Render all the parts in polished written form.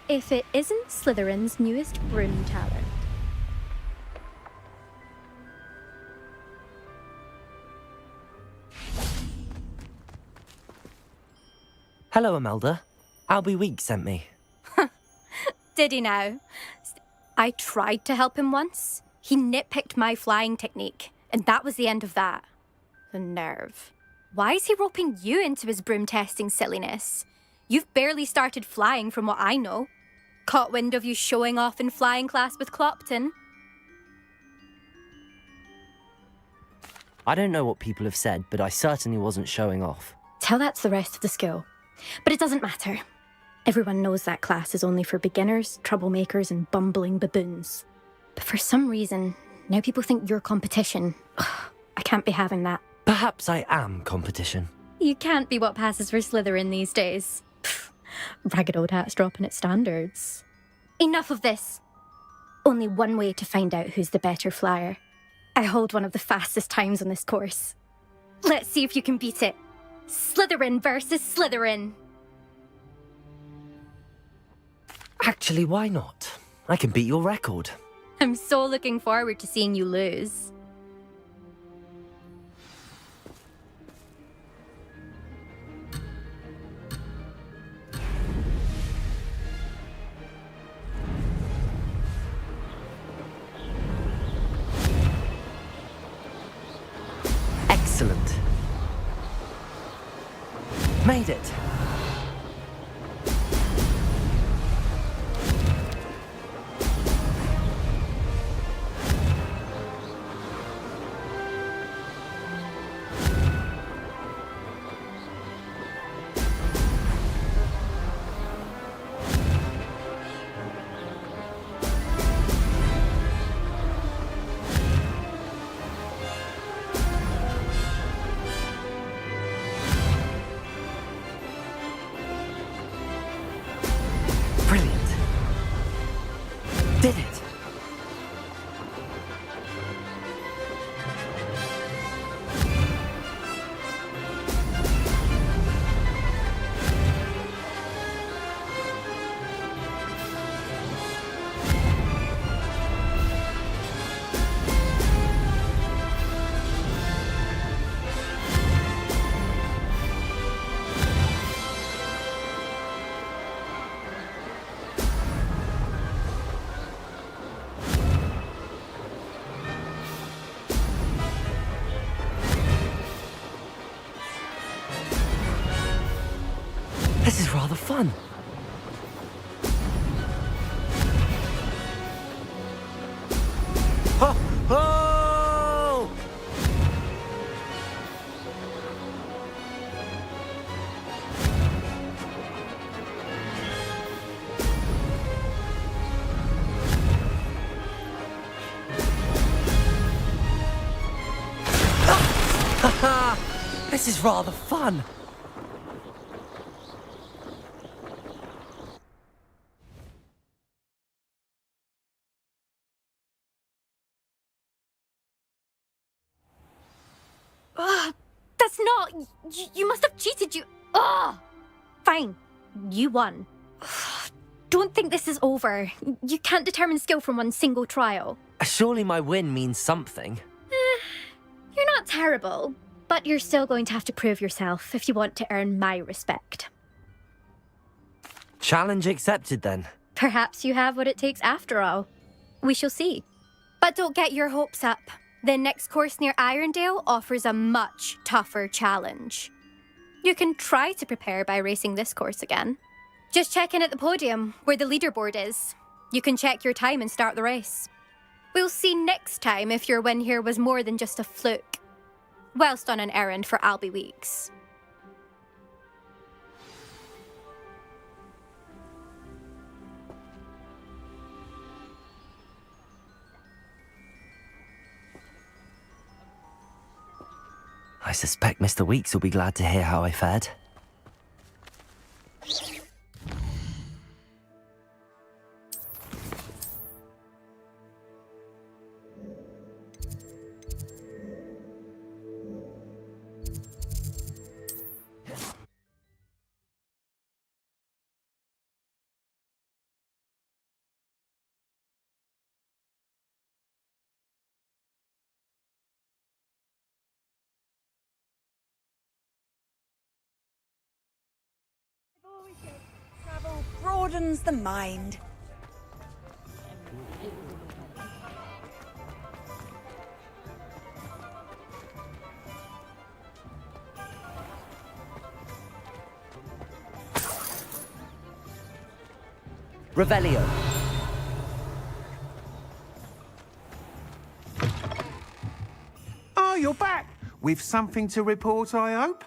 if it isn't Slytherin's newest broom talent. Hello, Imelda. Albie Weeks sent me. Did he now? I tried to help him once. He nitpicked my flying technique, and that was the end of that. The nerve. Why is he roping you into his broom testing silliness? You've barely started flying from what I know. Caught wind of you showing off in flying class with Clopton. I don't know what people have said, but I certainly wasn't showing off. Tell that to the rest of the school. But it doesn't matter. Everyone knows that class is only for beginners, troublemakers, and bumbling baboons. But for some reason, now people think you're competition. Ugh, I can't be having that. Perhaps I am competition. You can't be what passes for Slytherin these days. Pfft, ragged old hat's dropping its standards. Enough of this. Only one way to find out who's the better flyer. I hold one of the fastest times on this course. Let's see if you can beat it. Slytherin versus Slytherin. Actually, why not? I can beat your record. I'm so looking forward to seeing you lose. Excellent. Made it. Brilliant. Did it. This is rather fun. Ho! Ho! This is rather fun. That's not... You must have cheated, you... Ugh! Fine. You won. Don't think this is over. You can't determine skill from one single trial. Surely my win means something. You're not terrible, but you're still going to have to prove yourself if you want to earn my respect. Challenge accepted then. Perhaps you have what it takes after all. We shall see. But don't get your hopes up. The next course near Irondale offers a much tougher challenge. You can try to prepare by racing this course again. Just check in at the podium, where the leaderboard is. You can check your time and start the race. We'll see next time if your win here was more than just a fluke. Whilst on an errand for Albie Weeks. I suspect Mr. Weeks will be glad to hear how I fared. broadens the mind. Revelio. Oh, you're back. With something to report, I hope?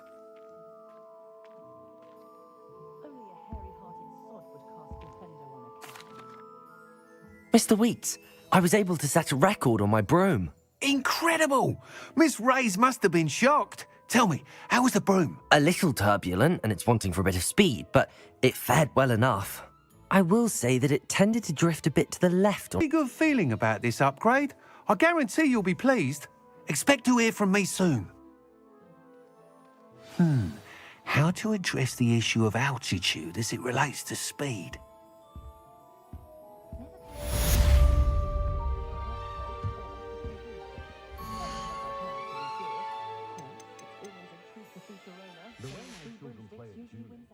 Mr. Wheats, I was able to set a record on my broom. Incredible! Miss Ray's must have been shocked. Tell me, how was the broom? A little turbulent, and it's wanting for a bit of speed, but it fared well enough. I will say that it tended to drift a bit to the left. Pretty good feeling about this upgrade. I guarantee you'll be pleased. Expect to hear from me soon. How to address the issue of altitude as it relates to speed?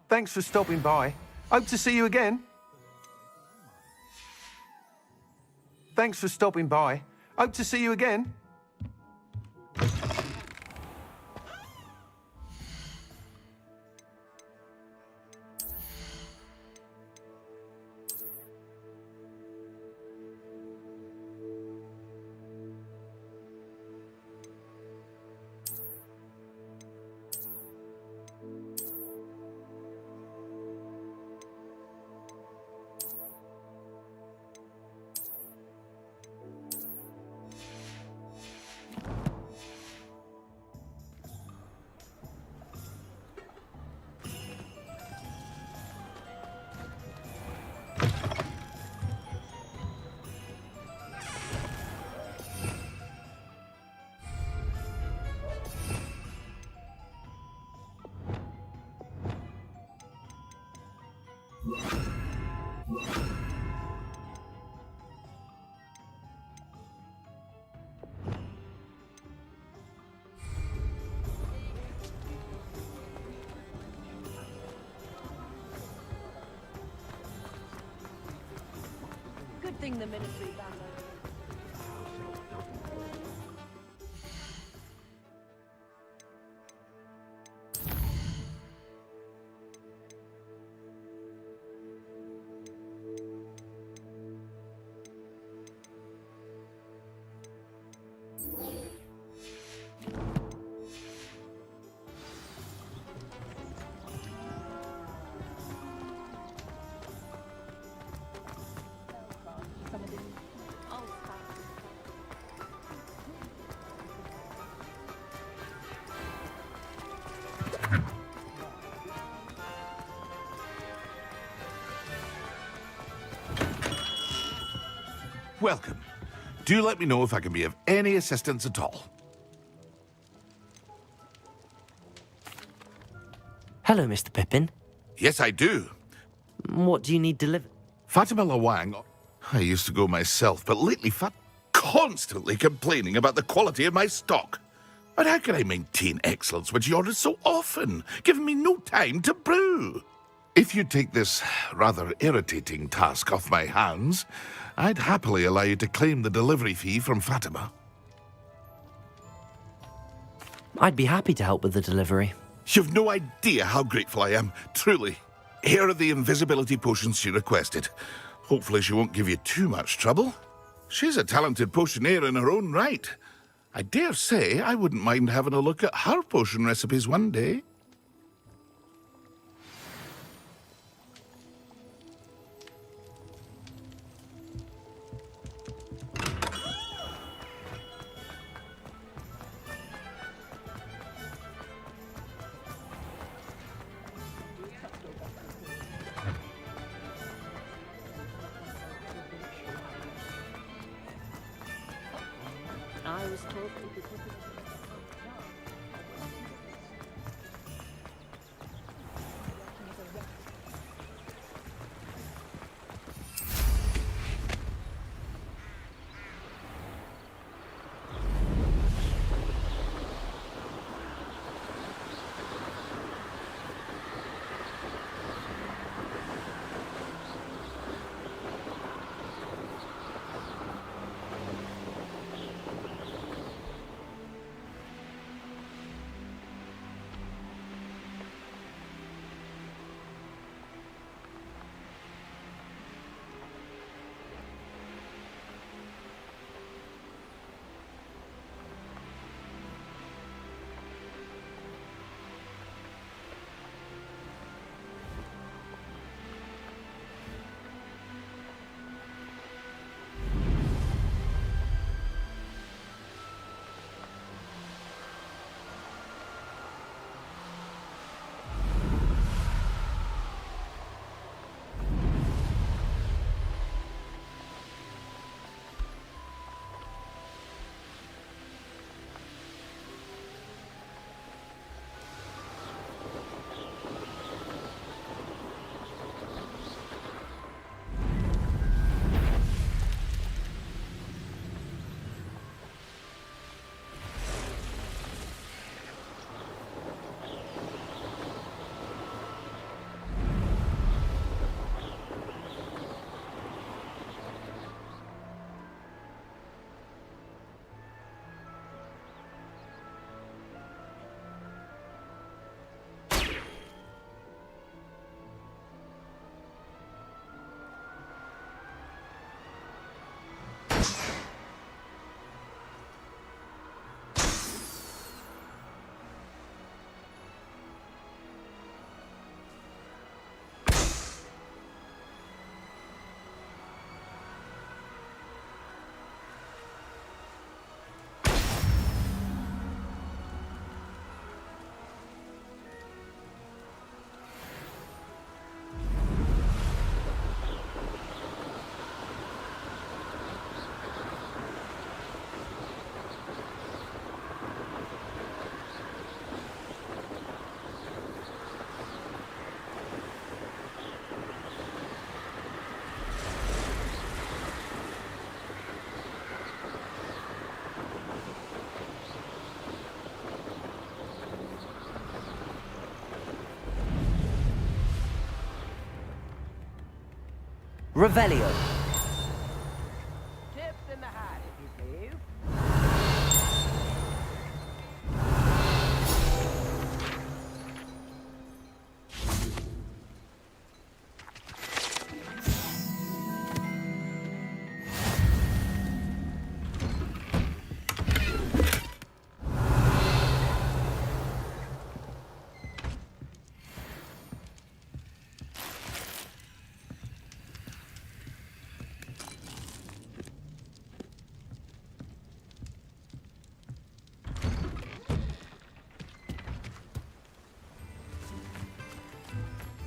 Thanks for stopping by. Hope to see you again. Thanks for stopping by. Hope to see you again. Good thing the ministry banned them. Welcome. Do let me know if I can be of any assistance at all. Hello, Mr. Pippin. Yes, I do. What do you need delivered? Fatima Lawang. I used to go myself, but lately constantly complaining about the quality of my stock. But how can I maintain excellence when she orders so often, giving me no time to brew? If you take this rather irritating task off my hands, I'd happily allow you to claim the delivery fee from Fatima. I'd be happy to help with the delivery. You've no idea how grateful I am, truly. Here are the invisibility potions she requested. Hopefully she won't give you too much trouble. She's a talented potioneer in her own right. I dare say I wouldn't mind having a look at her potion recipes one day. I was told people could. Revelio. Tips in the hat, if you please.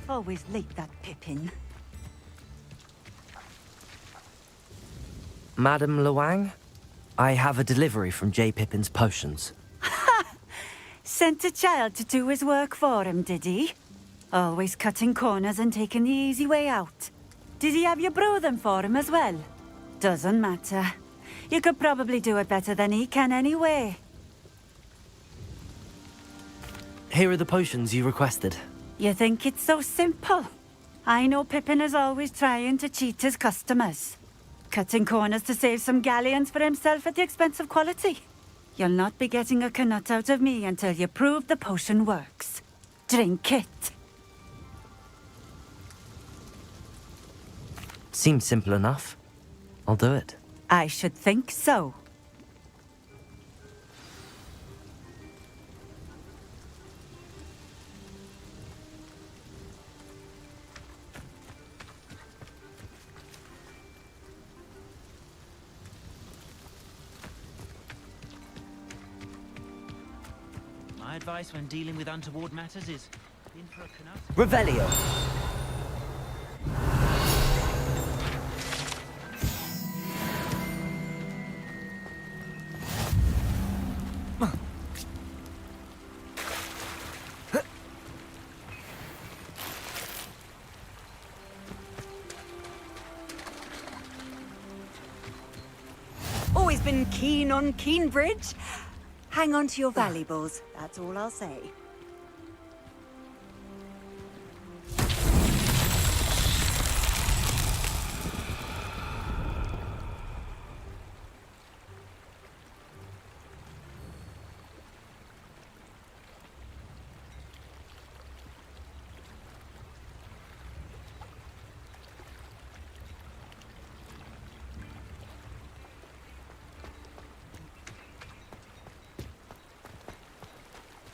Always late, that Pippin. Madam Luang, I have a delivery from J. Pippin's Potions. Sent a child to do his work for him, did he? Always cutting corners and taking the easy way out. Did he have you brew them for him as well? Doesn't matter. You could probably do it better than he can anyway. Here are the potions you requested. You think it's so simple? I know Pippin is always trying to cheat his customers. Cutting corners to save some galleons for himself at the expense of quality. You'll not be getting a canut out of me until you prove the potion works. Drink it. Seems simple enough. I'll do it. I should think so. My advice when dealing with untoward matters is in for a canut. Revelio. Always been keen on Keenbridge. Hang on to your valuables, that's all I'll say.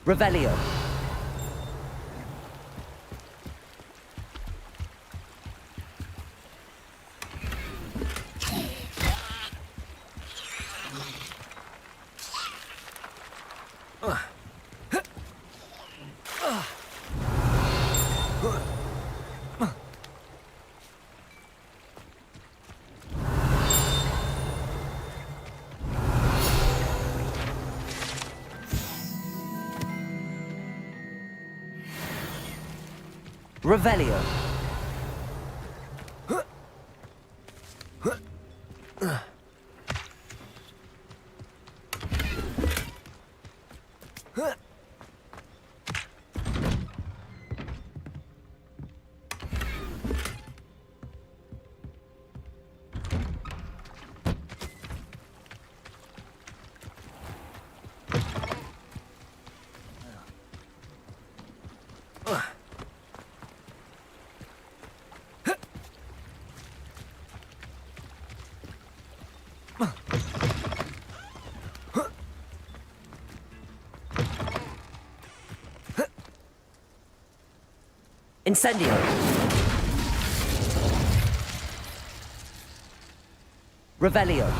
Revelio. Revelio. Incendio. Revelio.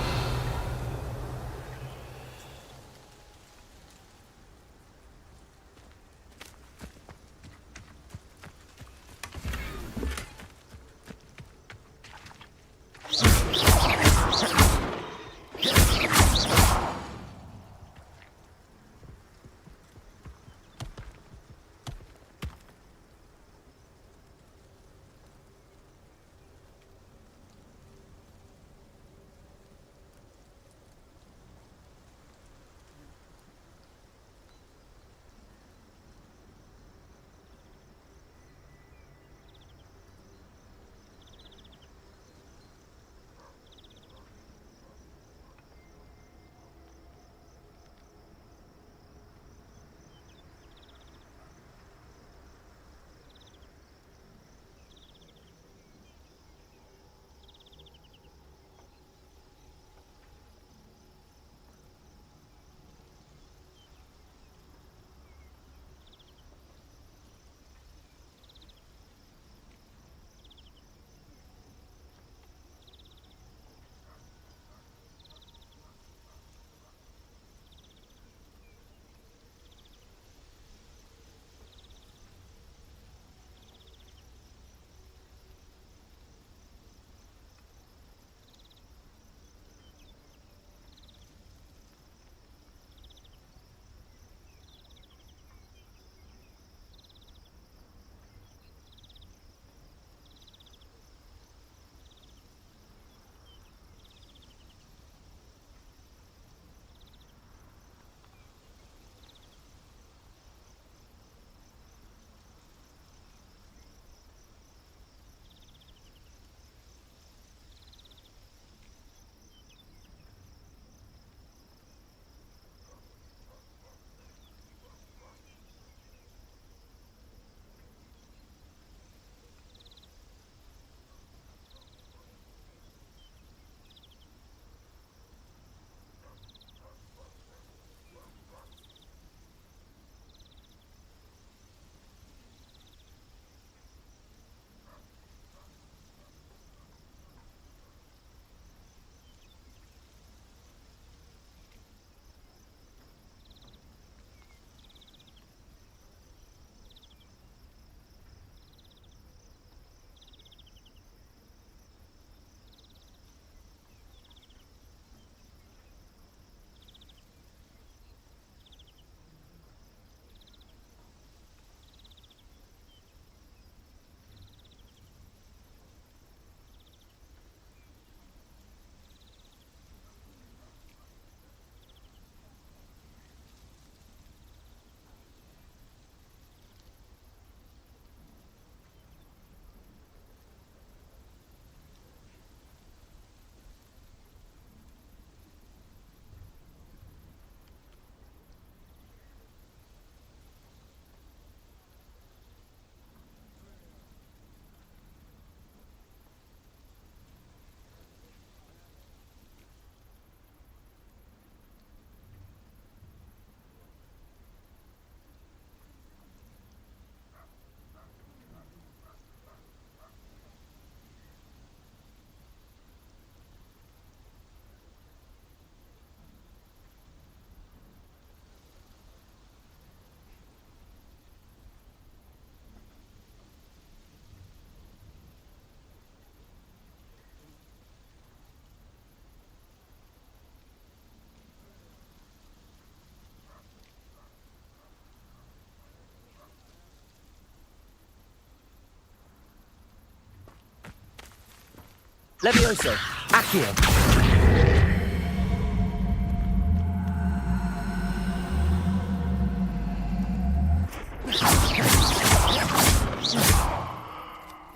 Levioso! Accio!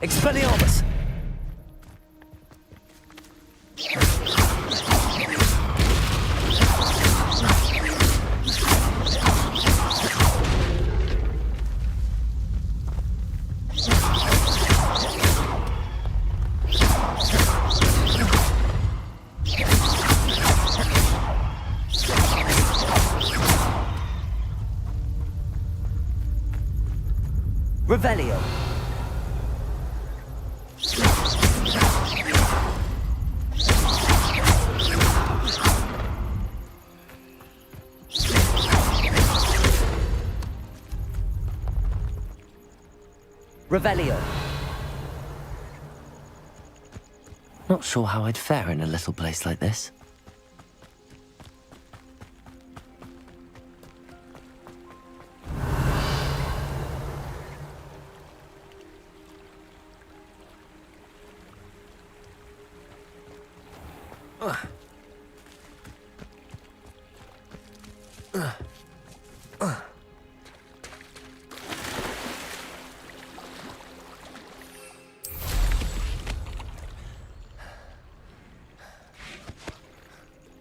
Expelliarmus! Revelio. Revelio. Not sure how I'd fare in a little place like this.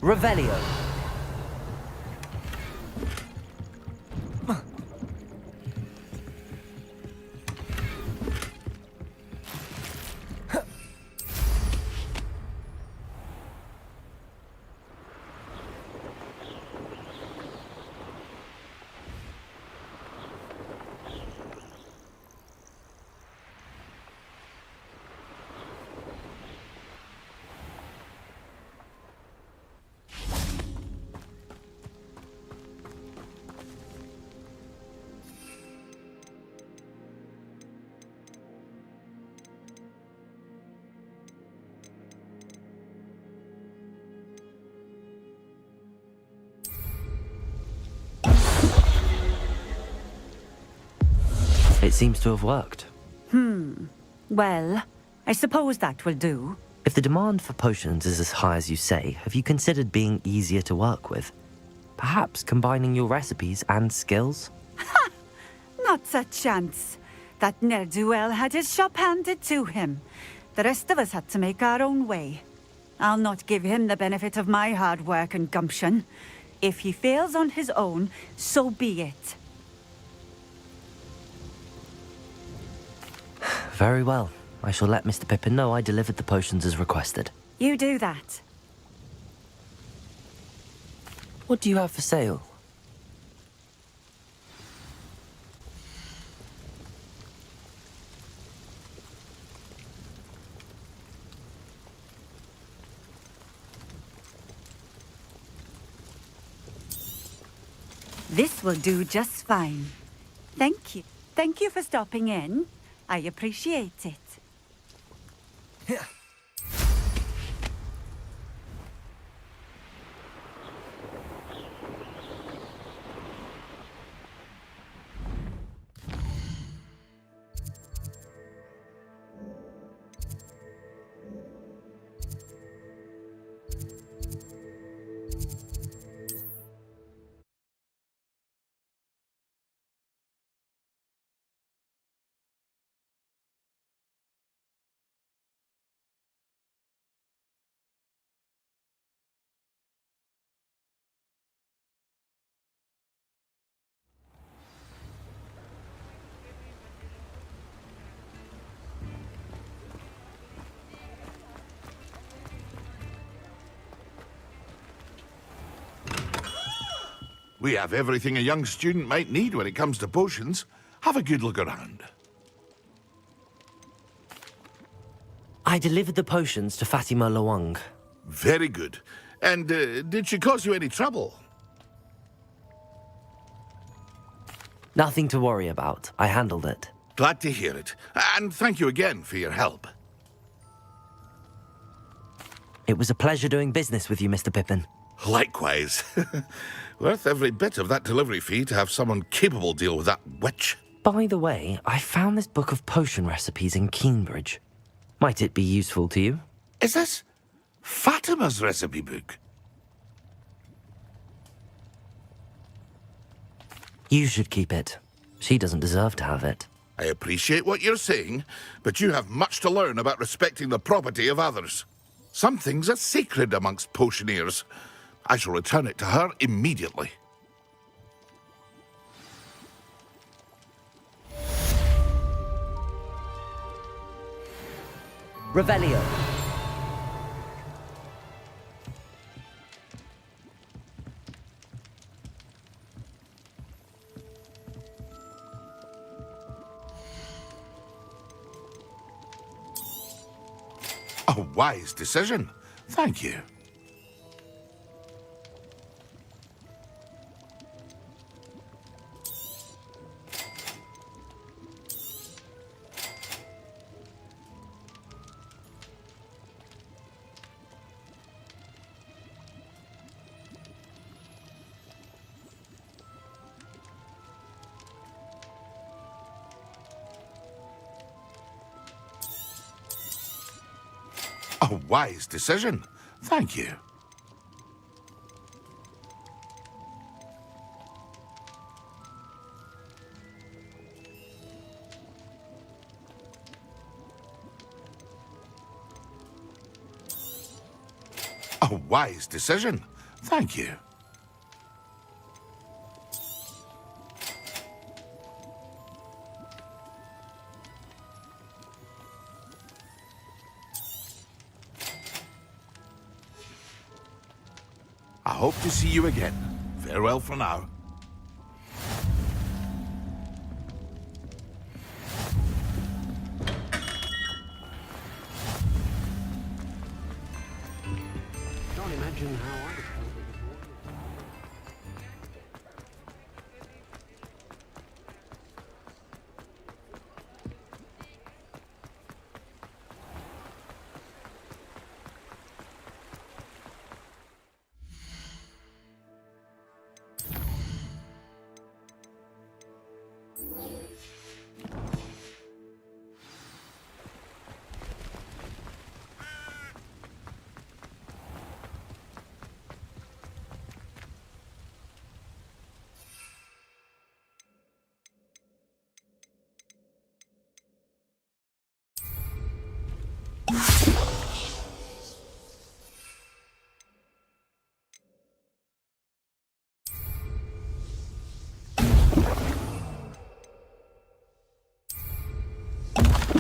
Revelio. It seems to have worked. Well, I suppose that will do. If the demand for potions is as high as you say, have you considered being easier to work with? Perhaps combining your recipes and skills? Not a chance. That ne'er-do-well had his shop handed to him. The rest of us had to make our own way. I'll not give him the benefit of my hard work and gumption. If he fails on his own, so be it. Very well. I shall let Mr. Pippin know I delivered the potions as requested. You do that. What do you have for sale? This will do just fine. Thank you. Thank you for stopping in. I appreciate it. We have everything a young student might need when it comes to potions. Have a good look around. I delivered the potions to Fatima Lawang. Very good. And did she cause you any trouble? Nothing to worry about. I handled it. Glad to hear it. And thank you again for your help. It was a pleasure doing business with you, Mr. Pippin. Likewise. Worth every bit of that delivery fee to have someone capable deal with that witch. By the way, I found this book of potion recipes in Keenbridge. Might it be useful to you? Is this Fatima's recipe book? You should keep it. She doesn't deserve to have it. I appreciate what you're saying, but you have much to learn about respecting the property of others. Some things are sacred amongst potioneers. I shall return it to her immediately. Revelio. A wise decision. Thank you. A wise decision. Thank you. A wise decision. Thank you. I hope to see you again. Farewell for now. Can't imagine how I felt before.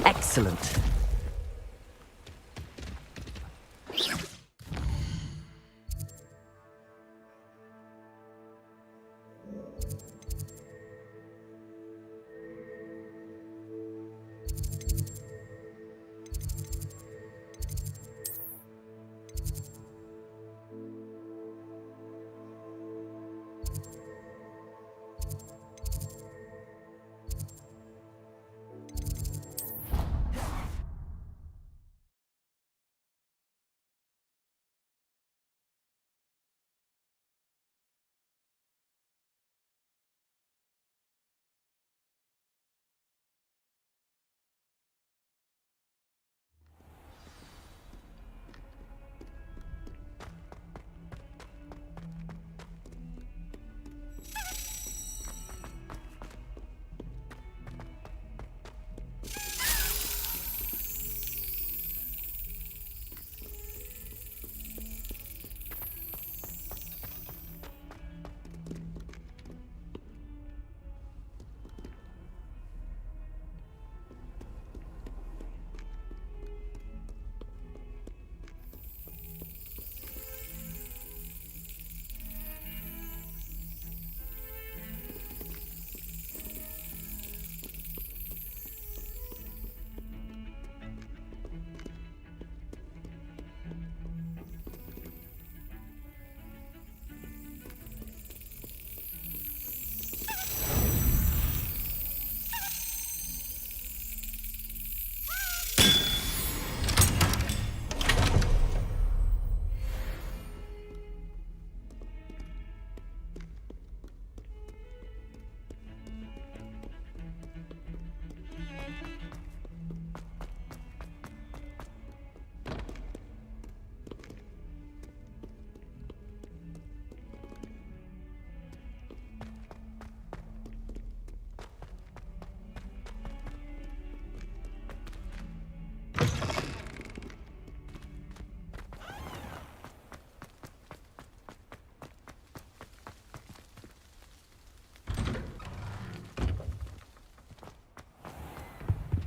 Excellent.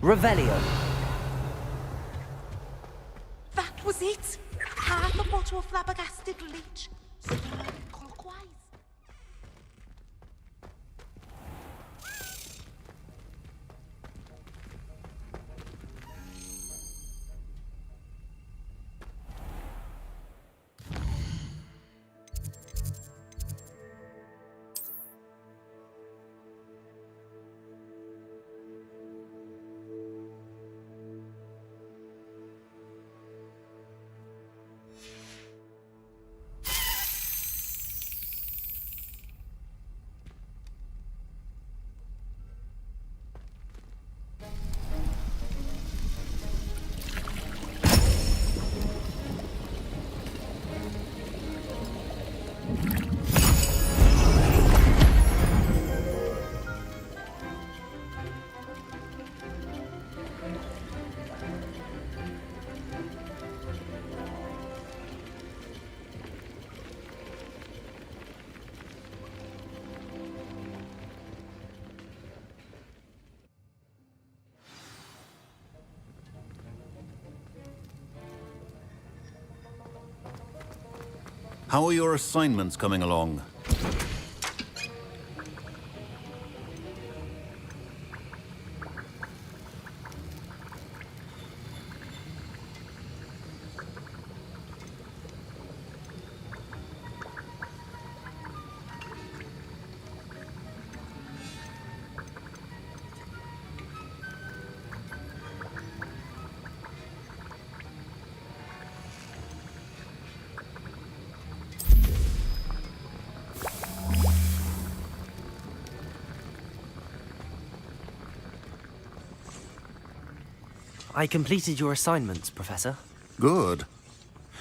Revelio. That was it. Half a bottle of flabbergasted leech. Stirred clockwise. How are your assignments coming along? I completed your assignments, Professor. Good.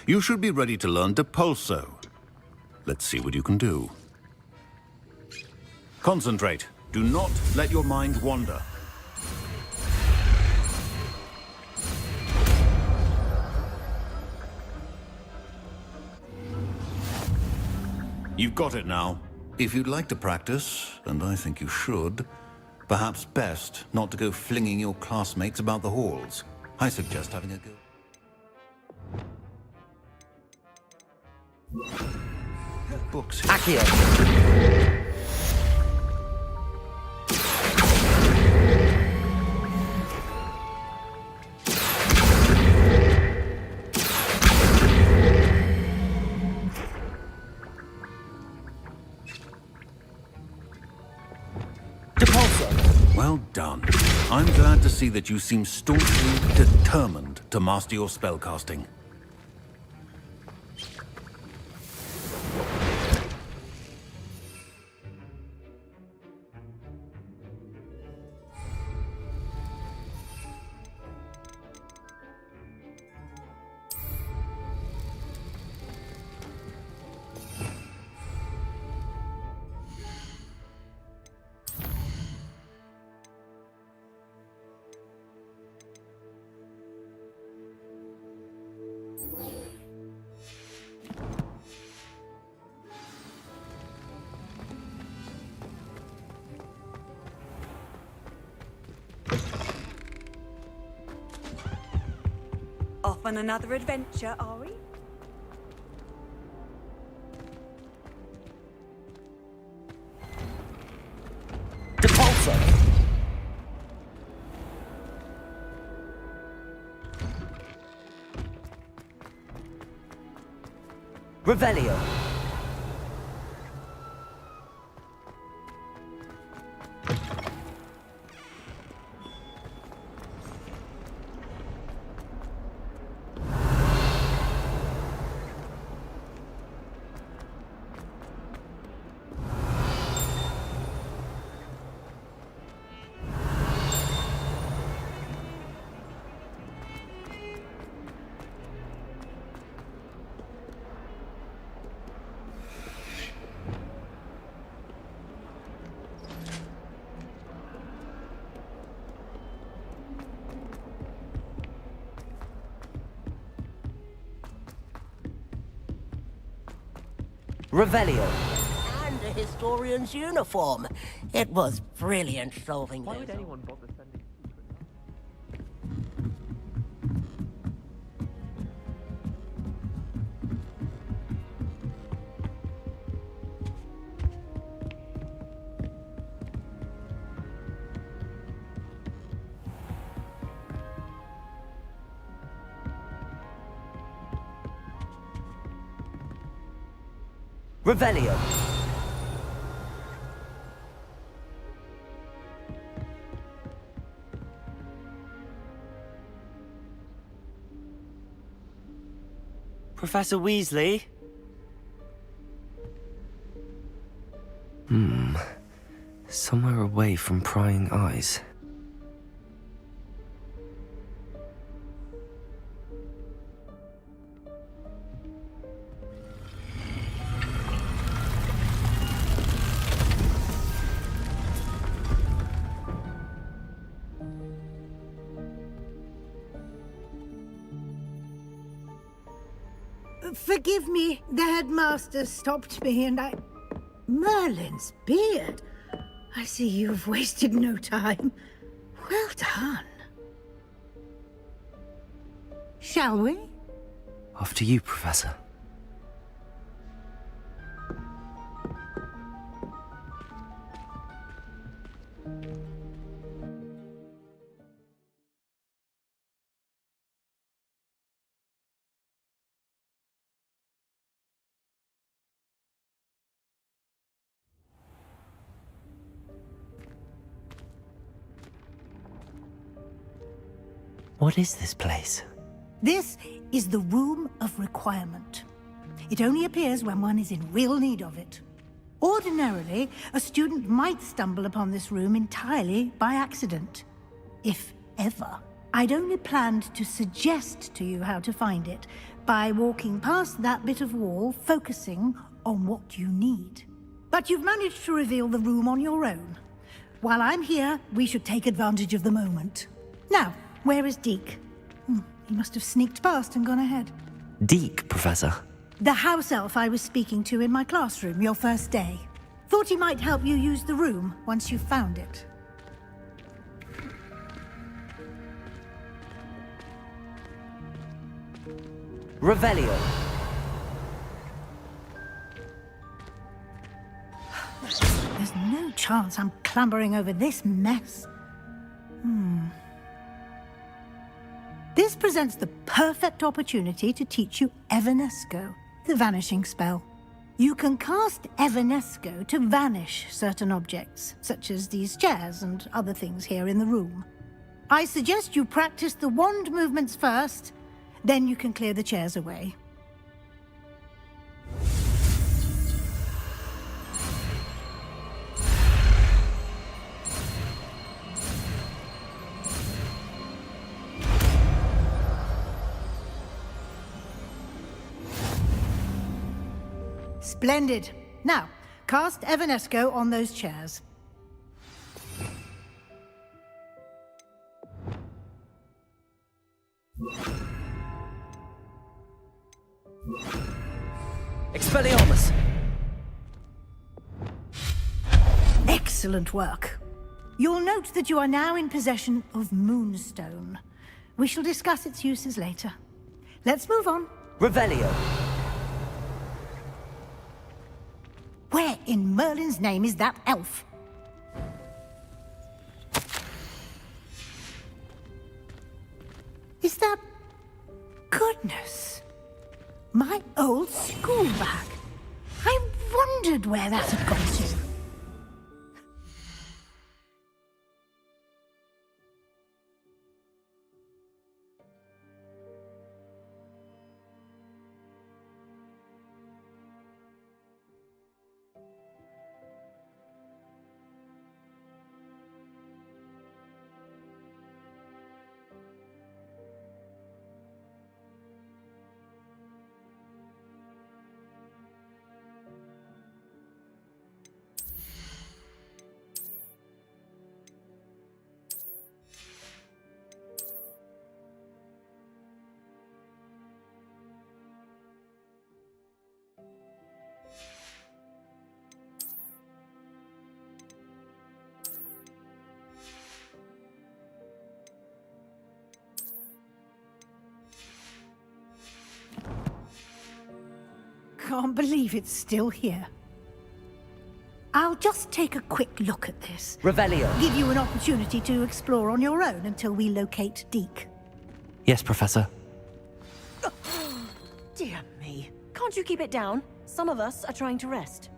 You should be ready to learn Depulso. Let's see what you can do. Concentrate. Do not let your mind wander. You've got it now. If you'd like to practice, and I think you should, perhaps best not to go flinging your classmates about the halls. I suggest having a go. Books. Accio. Well done. I'm glad to see that you seem staunchly determined to master your spellcasting. Off on another adventure, are we? Depulso. Revelio. Revelio. And a historian's uniform. It was brilliant solving Why those. would anyone bother sending secret? Revelio. Professor Weasley? Somewhere away from prying eyes. Forgive me, the headmaster stopped me and I... Merlin's beard. I see you've wasted no time. Well done. Shall we? After you, Professor. What is this place? This is the Room of Requirement. It only appears when one is in real need of it. Ordinarily, a student might stumble upon this room entirely by accident. If ever. I'd only planned to suggest to you how to find it by walking past that bit of wall, focusing on what you need. But you've managed to reveal the room on your own. While I'm here, we should take advantage of the moment. Now, where is Deke? He must have sneaked past and gone ahead. Deke, Professor. The house elf I was speaking to in my classroom your first day. Thought he might help you use the room once you've found it. Revelio. There's no chance I'm clambering over this mess. This presents the perfect opportunity to teach you Evanesco, the vanishing spell. You can cast Evanesco to vanish certain objects, such as these chairs and other things here in the room. I suggest you practice the wand movements first, then you can clear the chairs away. Splendid. Now, cast Evanesco on those chairs. Expelliarmus! Excellent work. You'll note that you are now in possession of Moonstone. We shall discuss its uses later. Let's move on. Revelio. Where in Merlin's name is that elf? Is that... Goodness. My old school bag. I wondered where that had gone to. Can't believe it's still here. I'll just take a quick look at this. Revelio. Give you an opportunity to explore on your own until we locate Deke. Yes, Professor. Dear me. Can't you keep it down? Some of us are trying to rest.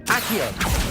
Accio!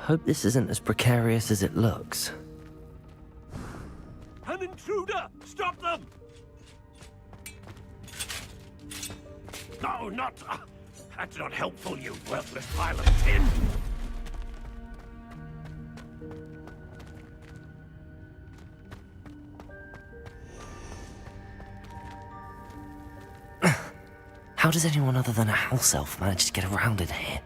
Hope this isn't as precarious as it looks. An intruder! Stop them! No, not... that's not helpful, you worthless pile of tin! How does anyone other than a house elf manage to get around in here?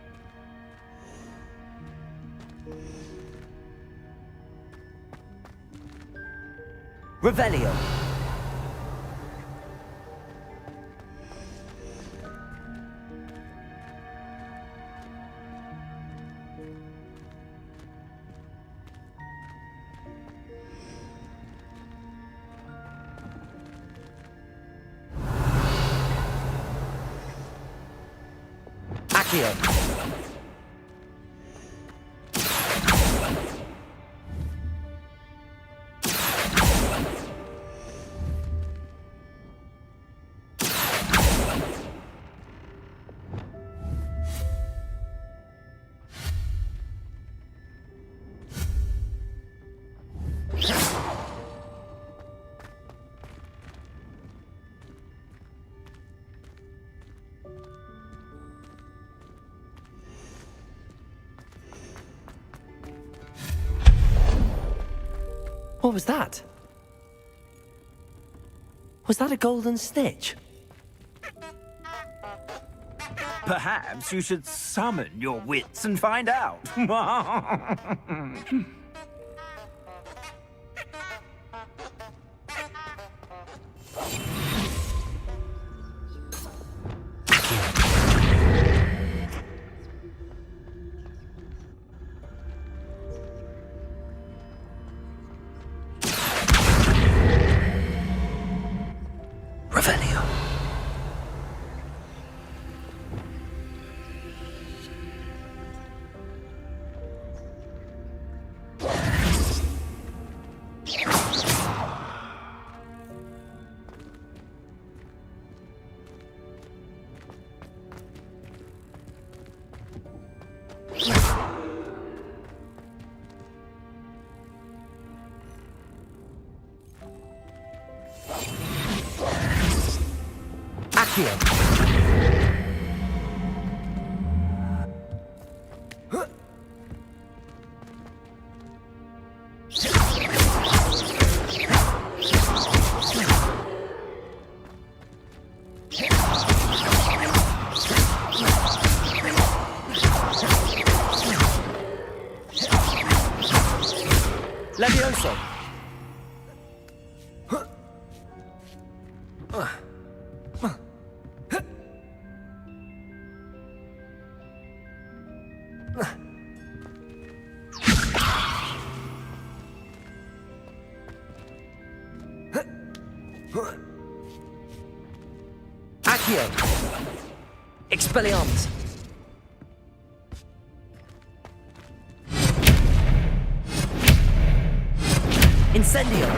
Revelio! Accio! What was that? Was that a golden snitch? Perhaps you should summon your wits and find out. Revelio. Accio! Expelliarmus! Incendio!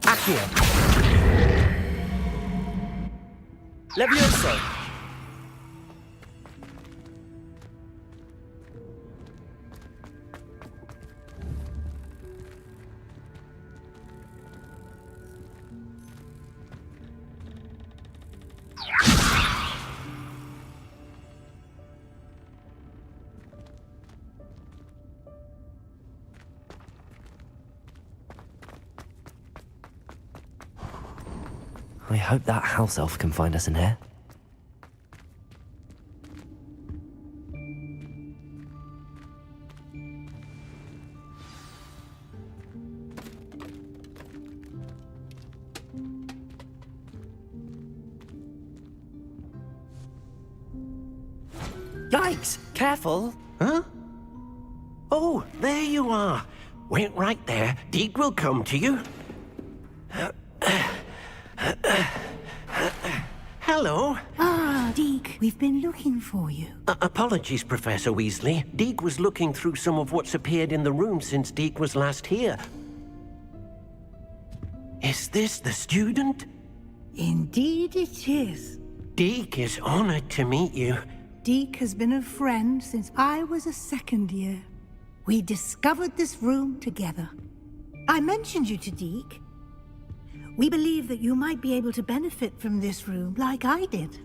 Accio! Levioso! I hope that house elf can find us in here. Yikes! Careful! Huh? Oh, there you are. Wait right there. Deke will come to you. Hello. Ah, Deke, we've been looking for you. Apologies, Professor Weasley. Deke was looking through some of what's appeared in the room since Deke was last here. Is this the student? Indeed it is. Deke is honored to meet you. Deke has been a friend since I was a second year. We discovered this room together. I mentioned you to Deke. We believe that you might be able to benefit from this room like I did.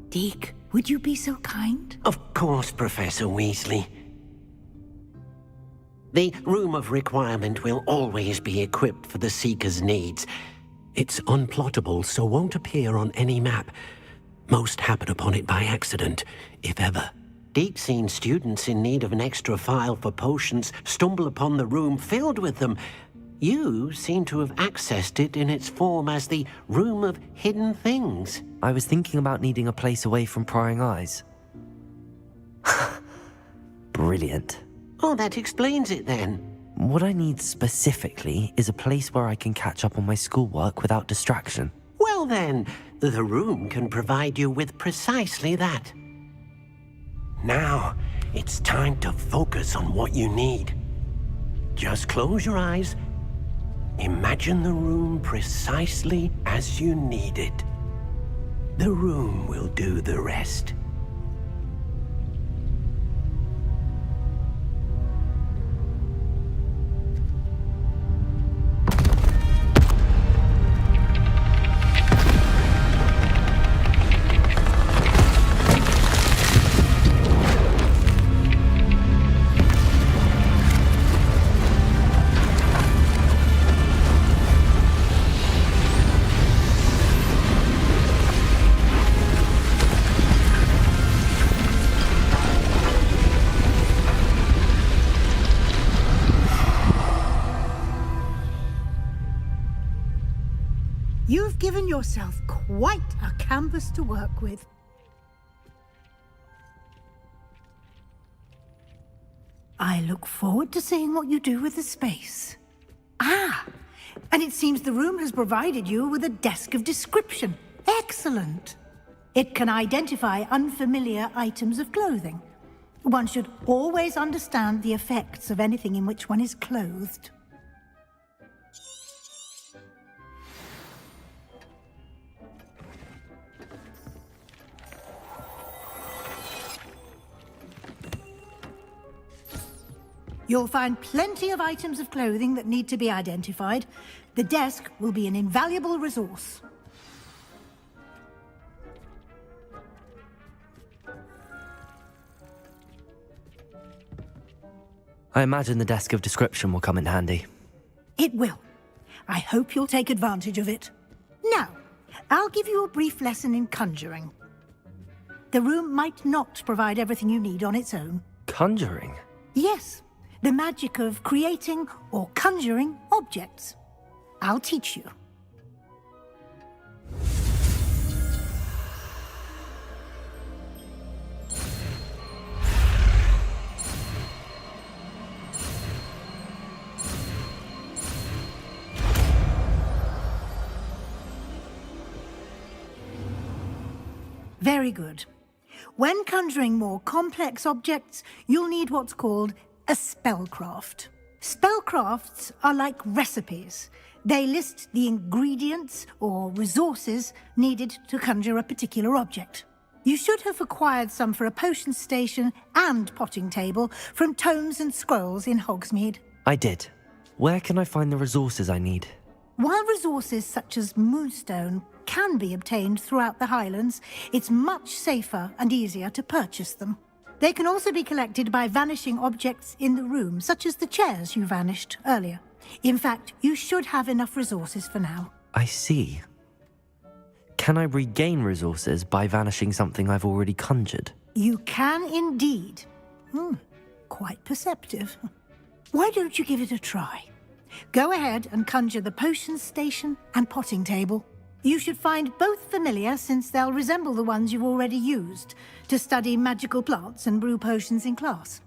Deke, would you be so kind? Of course, Professor Weasley. The Room of Requirement will always be equipped for the Seeker's needs. It's unplottable, so won't appear on any map. Most happen upon it by accident, if ever. Deke's seen students in need of an extra file for potions stumble upon the room filled with them. You seem to have accessed it in its form as the Room of Hidden Things. I was thinking about needing a place away from prying eyes. Brilliant. Oh, that explains it then. What I need specifically is a place where I can catch up on my schoolwork without distraction. Well then, the room can provide you with precisely that. Now, it's time to focus on what you need. Just close your eyes. Imagine the room precisely as you need it. The room will do the rest. You've given yourself quite a canvas to work with. I look forward to seeing what you do with the space. Ah, and it seems the room has provided you with a desk of description. Excellent. It can identify unfamiliar items of clothing. One should always understand the effects of anything in which one is clothed. You'll find plenty of items of clothing that need to be identified. The desk will be an invaluable resource. I imagine the desk of description will come in handy. It will. I hope you'll take advantage of it. Now, I'll give you a brief lesson in conjuring. The room might not provide everything you need on its own. Conjuring? Yes, the magic of creating or conjuring objects. I'll teach you. Very good. When conjuring more complex objects, you'll need what's called a spellcraft. Spellcrafts are like recipes. They list the ingredients or resources needed to conjure a particular object. You should have acquired some for a potion station and potting table from tomes and scrolls in Hogsmeade. I did. Where can I find the resources I need? While resources such as moonstone can be obtained throughout the Highlands, it's much safer and easier to purchase them. They can also be collected by vanishing objects in the room, such as the chairs you vanished earlier. In fact, you should have enough resources for now. I see. Can I regain resources by vanishing something I've already conjured? You can indeed. Quite perceptive. Why don't you give it a try? Go ahead and conjure the potion station and potting table. You should find both familiar, since they'll resemble the ones you've already used to study magical plants and brew potions in class.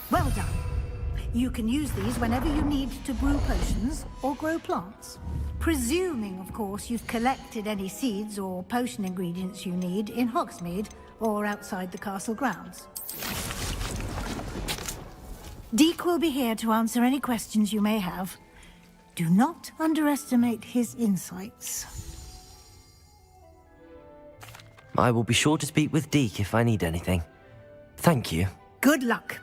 Well done. You can use these whenever you need to brew potions or grow plants. Presuming, of course, you've collected any seeds or potion ingredients you need in Hogsmeade or outside the castle grounds. Deke will be here to answer any questions you may have. Do not underestimate his insights. I will be sure to speak with Deke if I need anything. Thank you. Good luck.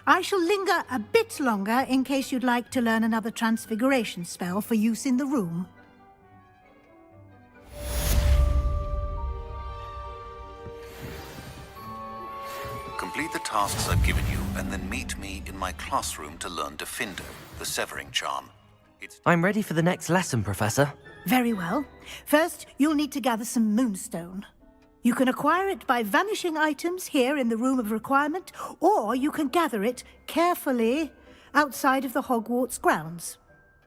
I shall linger a bit longer in case you'd like to learn another transfiguration spell for use in the room. Complete the tasks I've given you, and then meet me in my classroom to learn Defindo, the Severing Charm. I'm ready for the next lesson, Professor. Very well. First, you'll need to gather some moonstone. You can acquire it by vanishing items here in the Room of Requirement, or you can gather it carefully outside of the Hogwarts grounds.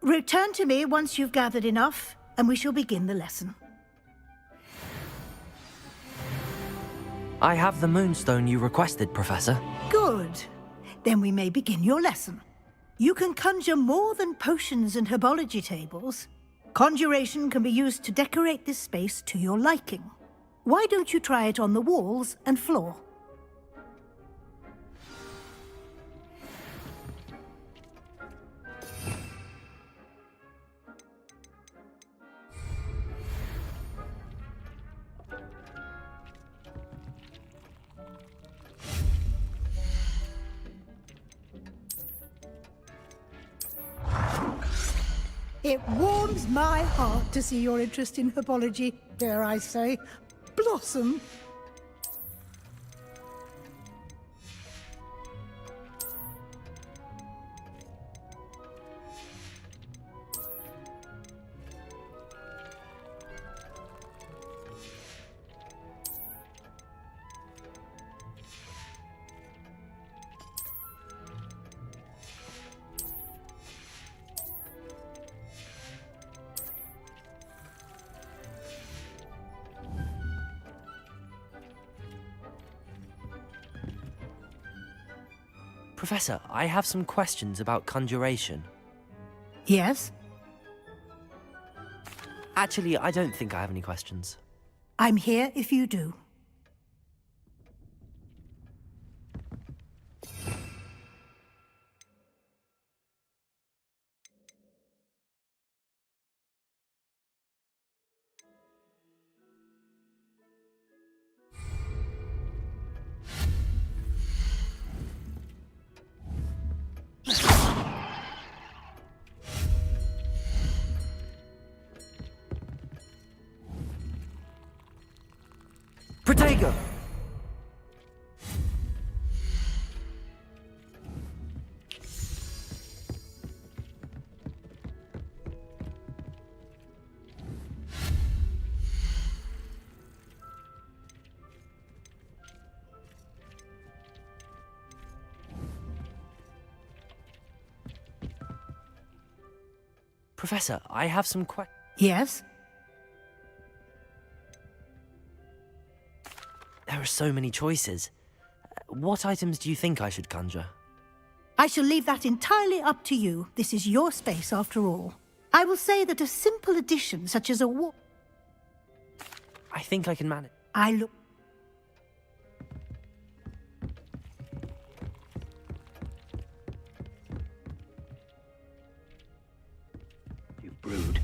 Return to me once you've gathered enough, and we shall begin the lesson. I have the moonstone you requested, Professor. Good. Then we may begin your lesson. You can conjure more than potions and herbology tables. Conjuration can be used to decorate this space to your liking. Why don't you try it on the walls and floor? It warms my heart to see your interest in herbology, dare I say, blossom. Professor, I have some questions about conjuration. Yes? Actually, I don't think I have any questions. I'm here if you do. Protego! Professor, I have some Yes? There are so many choices. What items do you think I should conjure? I shall leave that entirely up to you. This is your space, after all. I will say that a simple addition, such as a wall... I think I can manage. I look... You brood.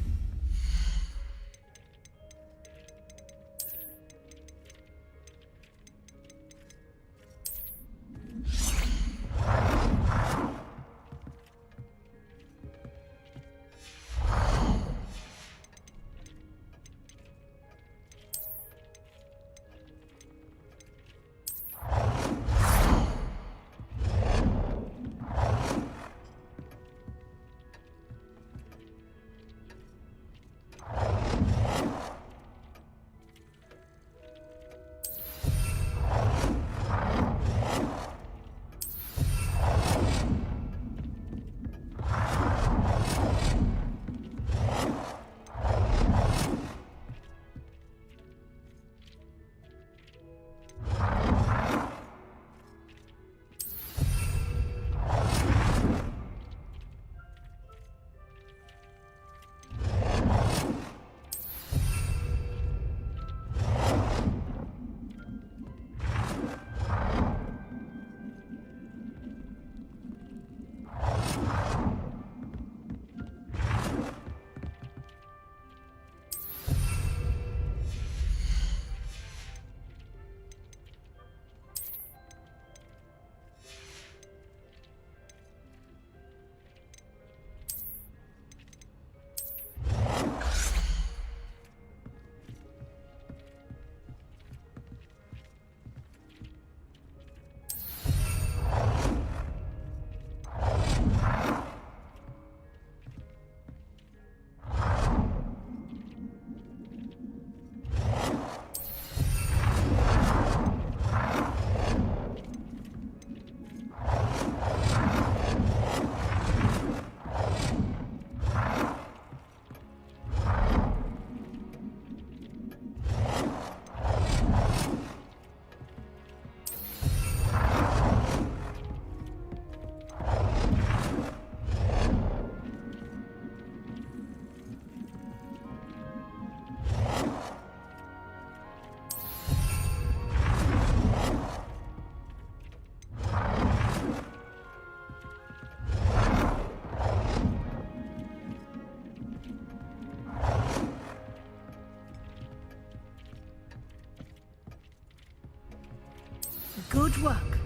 Good work.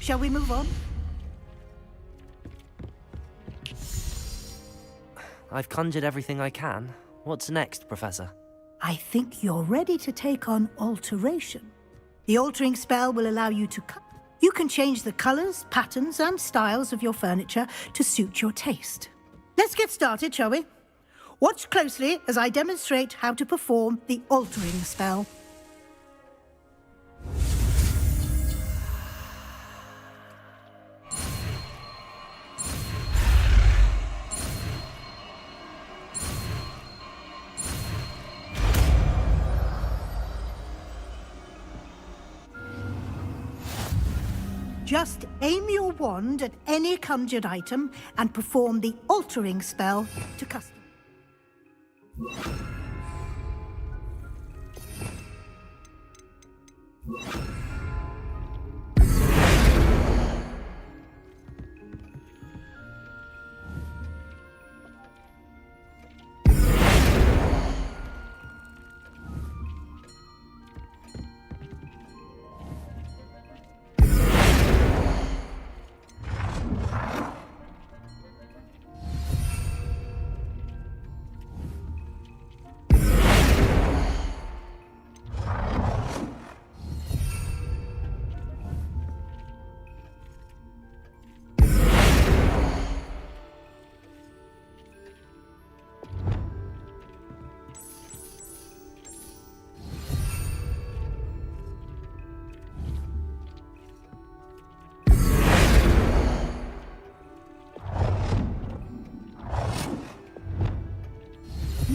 Shall we move on? I've conjured everything I can. What's next, Professor? I think you're ready to take on alteration. The altering spell will allow you to cut. You can change the colors, patterns, and styles of your furniture to suit your taste. Let's get started, shall we? Watch closely as I demonstrate how to perform the altering spell. Just aim your wand at any conjured item and perform the altering spell to custom.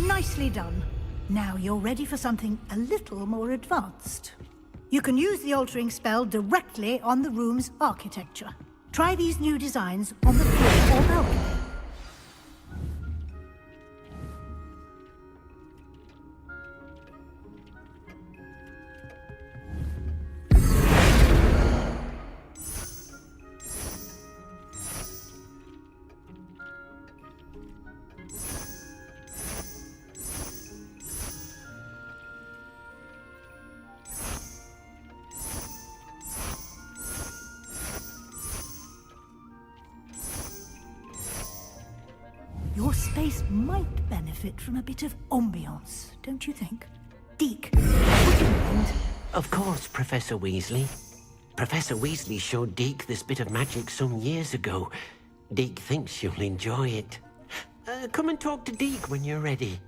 Nicely done. Now you're ready for something a little more advanced. You can use the altering spell directly on the room's architecture. Try these new designs on the floor or balcony. Your space might benefit from a bit of ambiance, don't you think? Deke, would you mind? Of course, Professor Weasley. Professor Weasley showed Deke this bit of magic some years ago. Deke thinks you'll enjoy it. Come and talk to Deke when you're ready.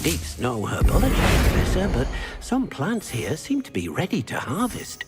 Deke's no herbology professor, but some plants here seem to be ready to harvest.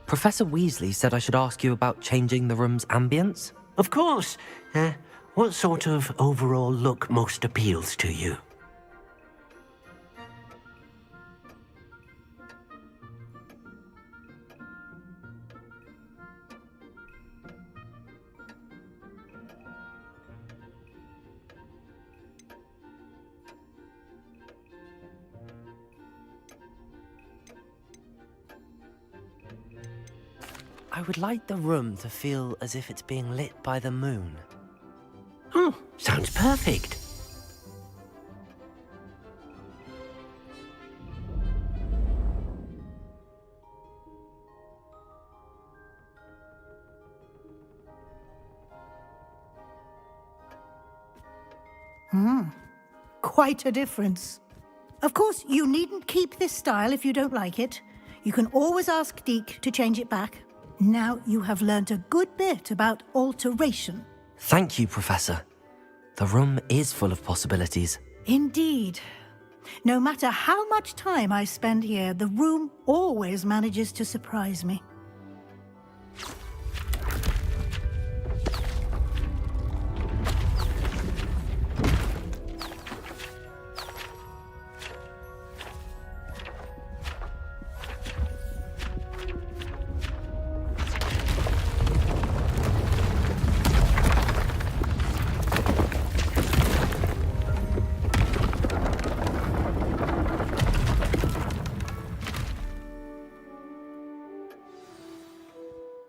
Professor Weasley said I should ask you about changing the room's ambience. Of course. What sort of overall look most appeals to you? I would like the room to feel as if it's being lit by the moon. Oh, sounds perfect. Quite a difference. Of course, you needn't keep this style if you don't like it. You can always ask Deke to change it back. Now you have learnt a good bit about alteration. Thank you, Professor. The room is full of possibilities. Indeed. No matter how much time I spend here, the room always manages to surprise me.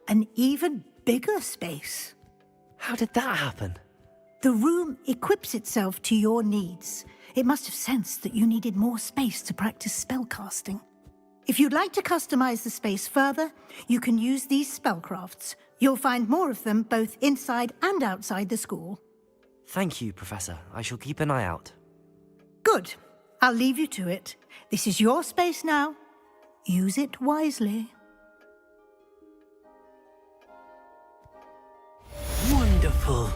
An even bigger space. How did that happen? The room equips itself to your needs. It must have sensed that you needed more space to practice spellcasting. If you'd like to customize the space further, you can use these spellcrafts. You'll find more of them both inside and outside the school. Thank you, Professor. I shall keep an eye out. Good. I'll leave you to it. This is your space now. Use it wisely. Wonderful.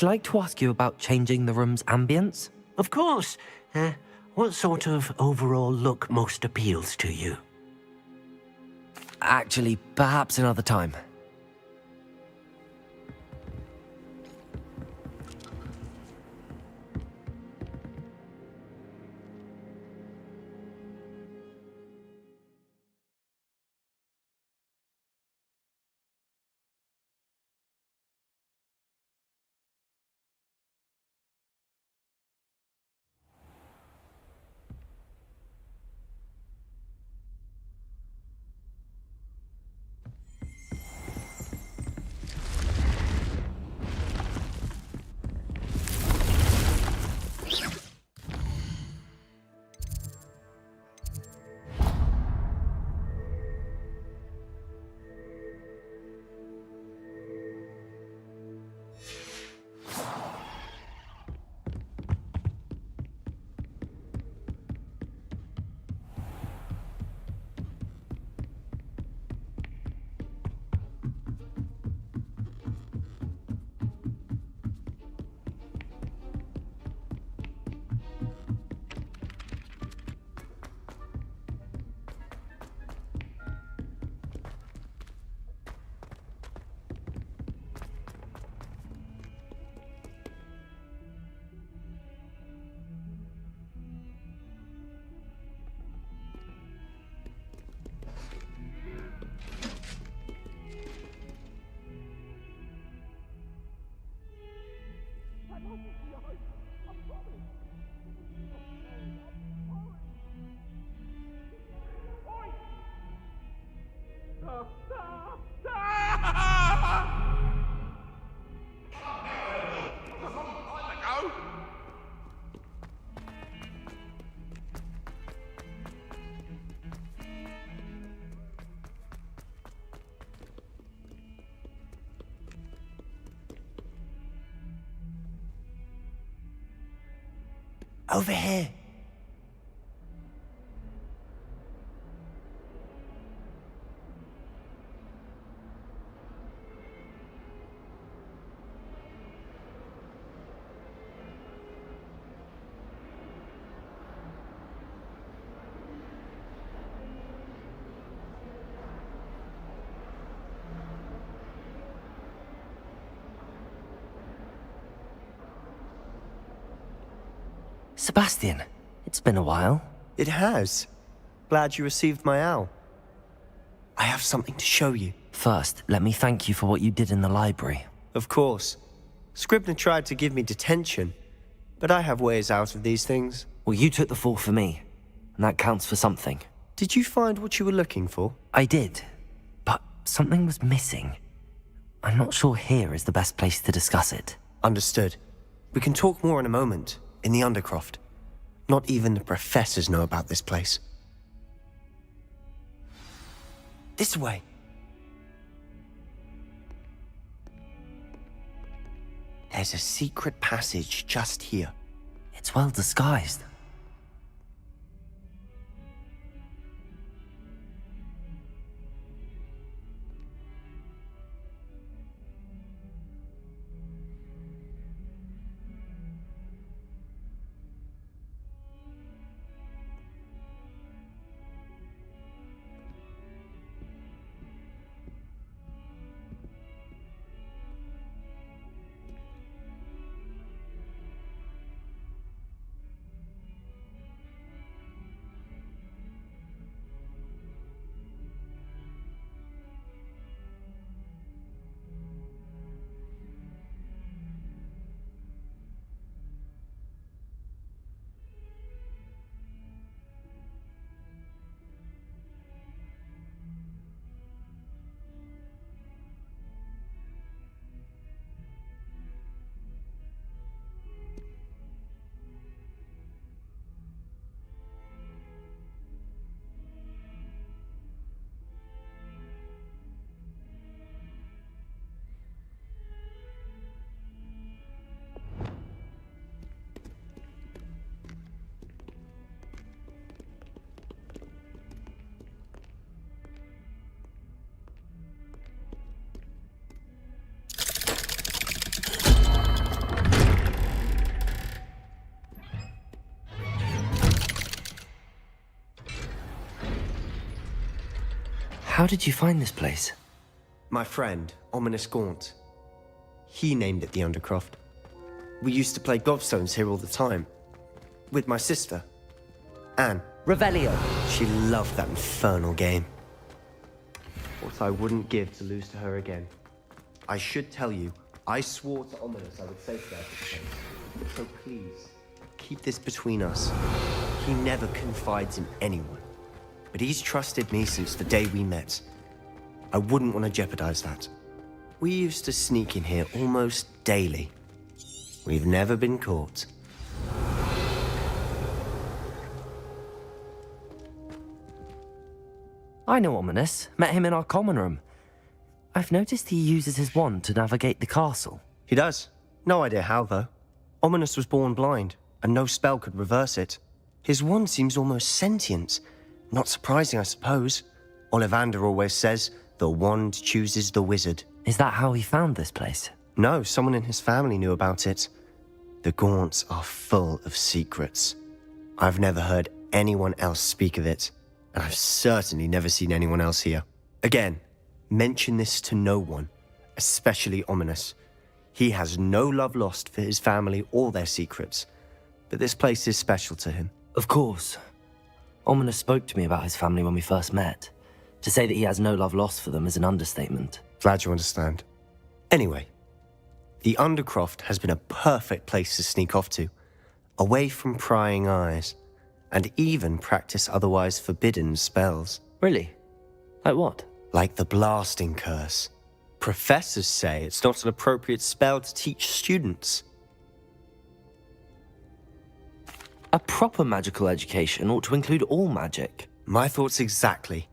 I'd like to ask you about changing the room's ambience. Of course. What sort of overall look most appeals to you? Actually, perhaps another time. Over here. Sebastian, it's been a while. It has. Glad you received my owl. I have something to show you. First, let me thank you for what you did in the library. Of course. Scribner tried to give me detention, but I have ways out of these things. Well, you took the fall for me, and that counts for something. Did you find what you were looking for? I did, but something was missing. I'm not sure here is the best place to discuss it. Understood. We can talk more in a moment, in the Undercroft. Not even the professors know about this place. This way. There's a secret passage just here. It's well disguised. How did you find this place? My friend, Ominous Gaunt. He named it the Undercroft. We used to play gobstones here all the time. With my sister, Anne. Revelio. She loved that infernal game. What I wouldn't give to lose to her again. I should tell you, I swore to Ominous I would safeguard this place. So please, keep this between us. He never confides in anyone. But he's trusted me since the day we met. I wouldn't want to jeopardize that. We used to sneak in here almost daily. We've never been caught. I know Ominous. Met him in our common room. I've noticed he uses his wand to navigate the castle. He does. No idea how, though. Ominous was born blind, and no spell could reverse it. His wand seems almost sentient. Not surprising, I suppose. Ollivander always says, the wand chooses the wizard. Is that how he found this place? No, someone in his family knew about it. The Gaunts are full of secrets. I've never heard anyone else speak of it, and I've certainly never seen anyone else here. Again, mention this to no one, especially Ominous. He has no love lost for his family or their secrets, but this place is special to him. Of course. Ominous spoke to me about his family when we first met. To say that he has no love lost for them is an understatement. Glad you understand. Anyway, the Undercroft has been a perfect place to sneak off to, away from prying eyes, and even practice otherwise forbidden spells. Really? Like what? Like the blasting curse. Professors say it's not an appropriate spell to teach students. A proper magical education ought to include all magic. My thoughts exactly.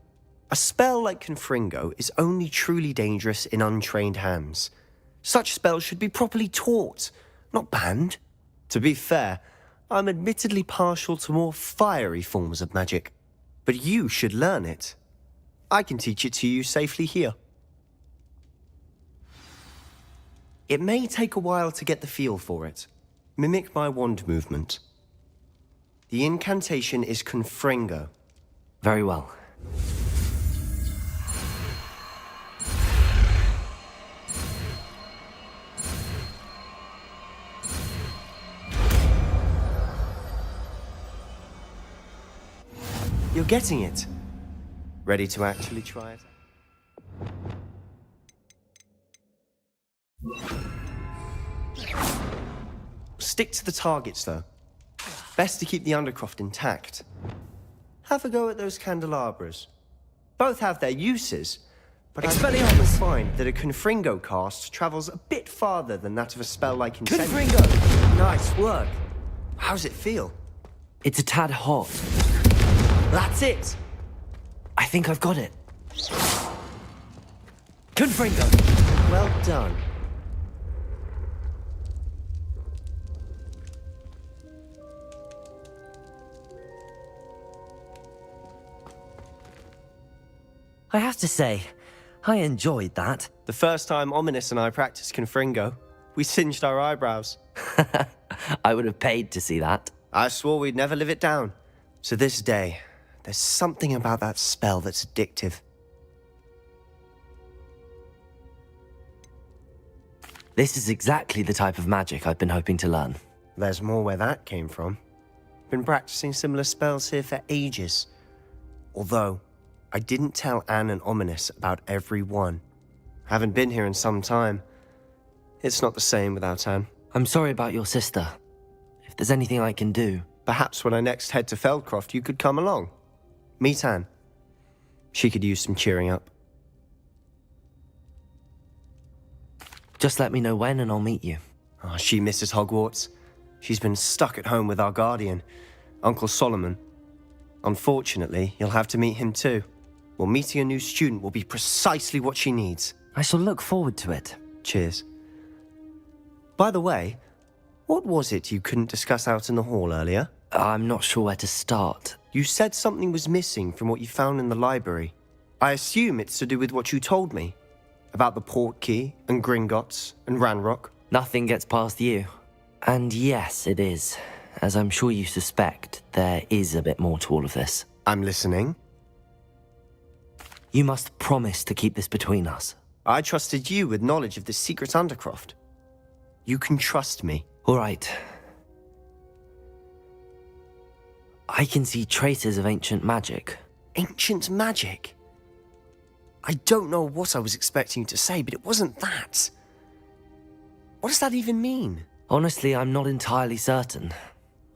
A spell like Confringo is only truly dangerous in untrained hands. Such spells should be properly taught, not banned. To be fair, I'm admittedly partial to more fiery forms of magic. But you should learn it. I can teach it to you safely here. It may take a while to get the feel for it. Mimic my wand movement. The incantation is Confringo. Very well. You're getting it. Ready to actually try it? Stick to the targets, though. Best to keep the Undercroft intact. Have a go at those candelabras. Both have their uses, but I always find that a Confringo cast travels a bit farther than that of a spell like Incendiary. Confringo! Nice work. How's it feel? It's a tad hot. That's it! I think I've got it. Confringo! Well done. I have to say, I enjoyed that. The first time Ominous and I practiced Confringo, we singed our eyebrows. I would have paid to see that. I swore we'd never live it down. To this day, there's something about that spell that's addictive. This is exactly the type of magic I've been hoping to learn. There's more where that came from. Been practicing similar spells here for ages. Although, I didn't tell Anne and Ominous about every one. Haven't been here in some time. It's not the same without Anne. I'm sorry about your sister. If there's anything I can do... Perhaps when I next head to Feldcroft, you could come along. Meet Anne. She could use some cheering up. Just let me know when and I'll meet you. Oh, she misses Hogwarts. She's been stuck at home with our guardian, Uncle Solomon. Unfortunately, you'll have to meet him too. Well, meeting a new student will be precisely what she needs. I shall look forward to it. Cheers. By the way, what was it you couldn't discuss out in the hall earlier? I'm not sure where to start. You said something was missing from what you found in the library. I assume it's to do with what you told me. About the Portkey, and Gringotts, and Ranrock. Nothing gets past you. And yes, it is. As I'm sure you suspect, there is a bit more to all of this. I'm listening. You must promise to keep this between us. I trusted you with knowledge of this secret undercroft. You can trust me. All right. I can see traces of ancient magic. Ancient magic? I don't know what I was expecting you to say, but it wasn't that. What does that even mean? Honestly, I'm not entirely certain.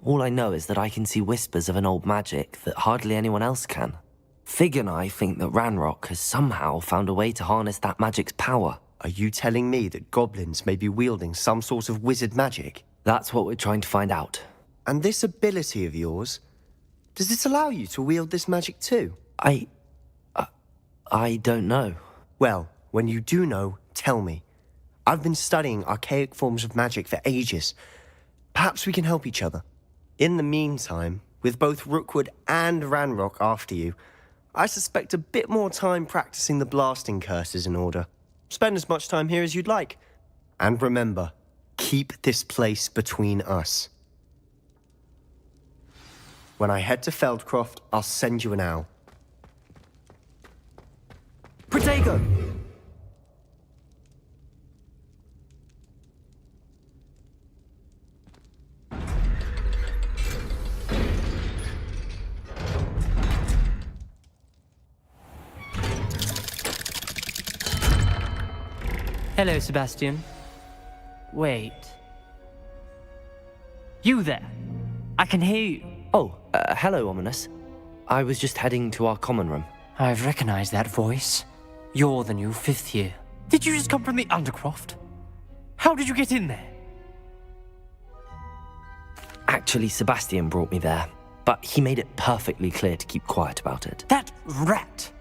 All I know is that I can see whispers of an old magic that hardly anyone else can. Fig and I think that Ranrock has somehow found a way to harness that magic's power. Are you telling me that goblins may be wielding some sort of wizard magic? That's what we're trying to find out. And this ability of yours, does it allow you to wield this magic too? I don't know. Well, when you do know, tell me. I've been studying archaic forms of magic for ages. Perhaps we can help each other. In the meantime, with both Rookwood and Ranrock after you, I suspect a bit more time practicing the blasting curse is in order. Spend as much time here as you'd like. And remember, keep this place between us. When I head to Feldcroft, I'll send you an owl. Protego! Hello, Sebastian. Wait. You there? I can hear you. Oh, hello, Ominous. I was just heading to our common room. I've recognized that voice. You're the new 5th year. Did you just come from the Undercroft? How did you get in there? Actually, Sebastian brought me there, but he made it perfectly clear to keep quiet about it. That rat!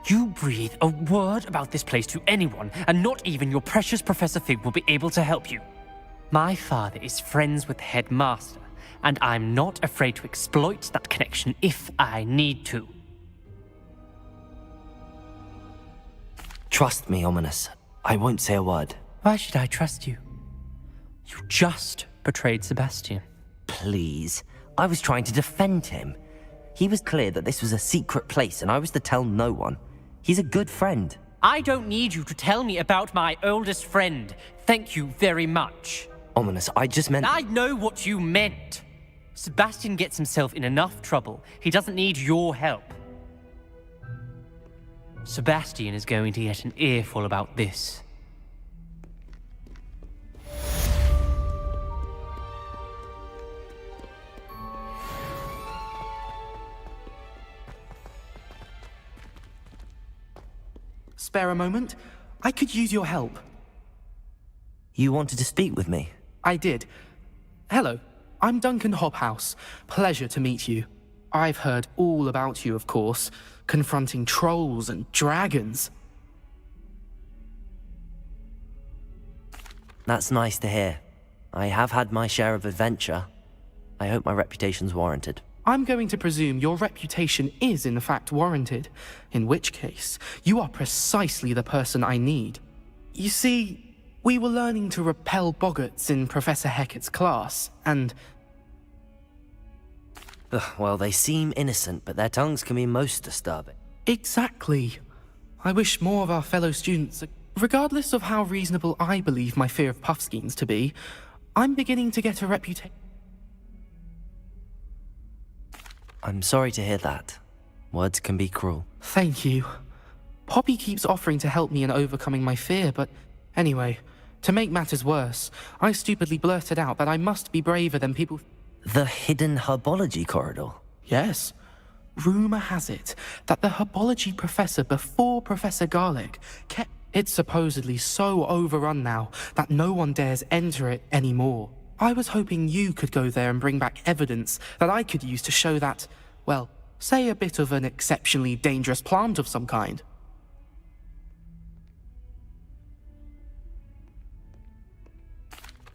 You breathe a word about this place to anyone, and not even your precious Professor Fig will be able to help you. My father is friends with the headmaster, and I'm not afraid to exploit that connection if I need to. Trust me, Ominous. I won't say a word. Why should I trust you? You just betrayed Sebastian. Please. I was trying to defend him. He was clear that this was a secret place, and I was to tell no one. He's a good friend. I don't need you to tell me about my oldest friend. Thank you very much. Ominous, I just meant... I know what you meant. Sebastian gets himself in enough trouble. He doesn't need your help. Sebastian is going to get an earful about this. Spare a moment? I could use your help. You wanted to speak with me? I did. Hello, I'm Duncan Hobhouse. Pleasure to meet you. I've heard all about you, of course, confronting trolls and dragons. That's nice to hear. I have had my share of adventure. I hope my reputation's warranted. I'm going to presume your reputation is in fact warranted, in which case, you are precisely the person I need. You see, we were learning to repel boggarts in Professor Hecat's class, and... Well, they seem innocent, but their tongues can be most disturbing. Exactly. I wish more of our fellow students... Regardless of how reasonable I believe my fear of Puffskeins to be, I'm beginning to get a reputation... I'm sorry to hear that. Words can be cruel. Thank you. Poppy keeps offering to help me in overcoming my fear, but anyway, to make matters worse, I stupidly blurted out that I must be braver than people... The hidden herbology corridor? Yes. Rumor has it that the herbology professor before Professor Garlic kept... It's supposedly so overrun now that no one dares enter it anymore. I was hoping you could go there and bring back evidence that I could use to show that, well, say a bit of an exceptionally dangerous plant of some kind.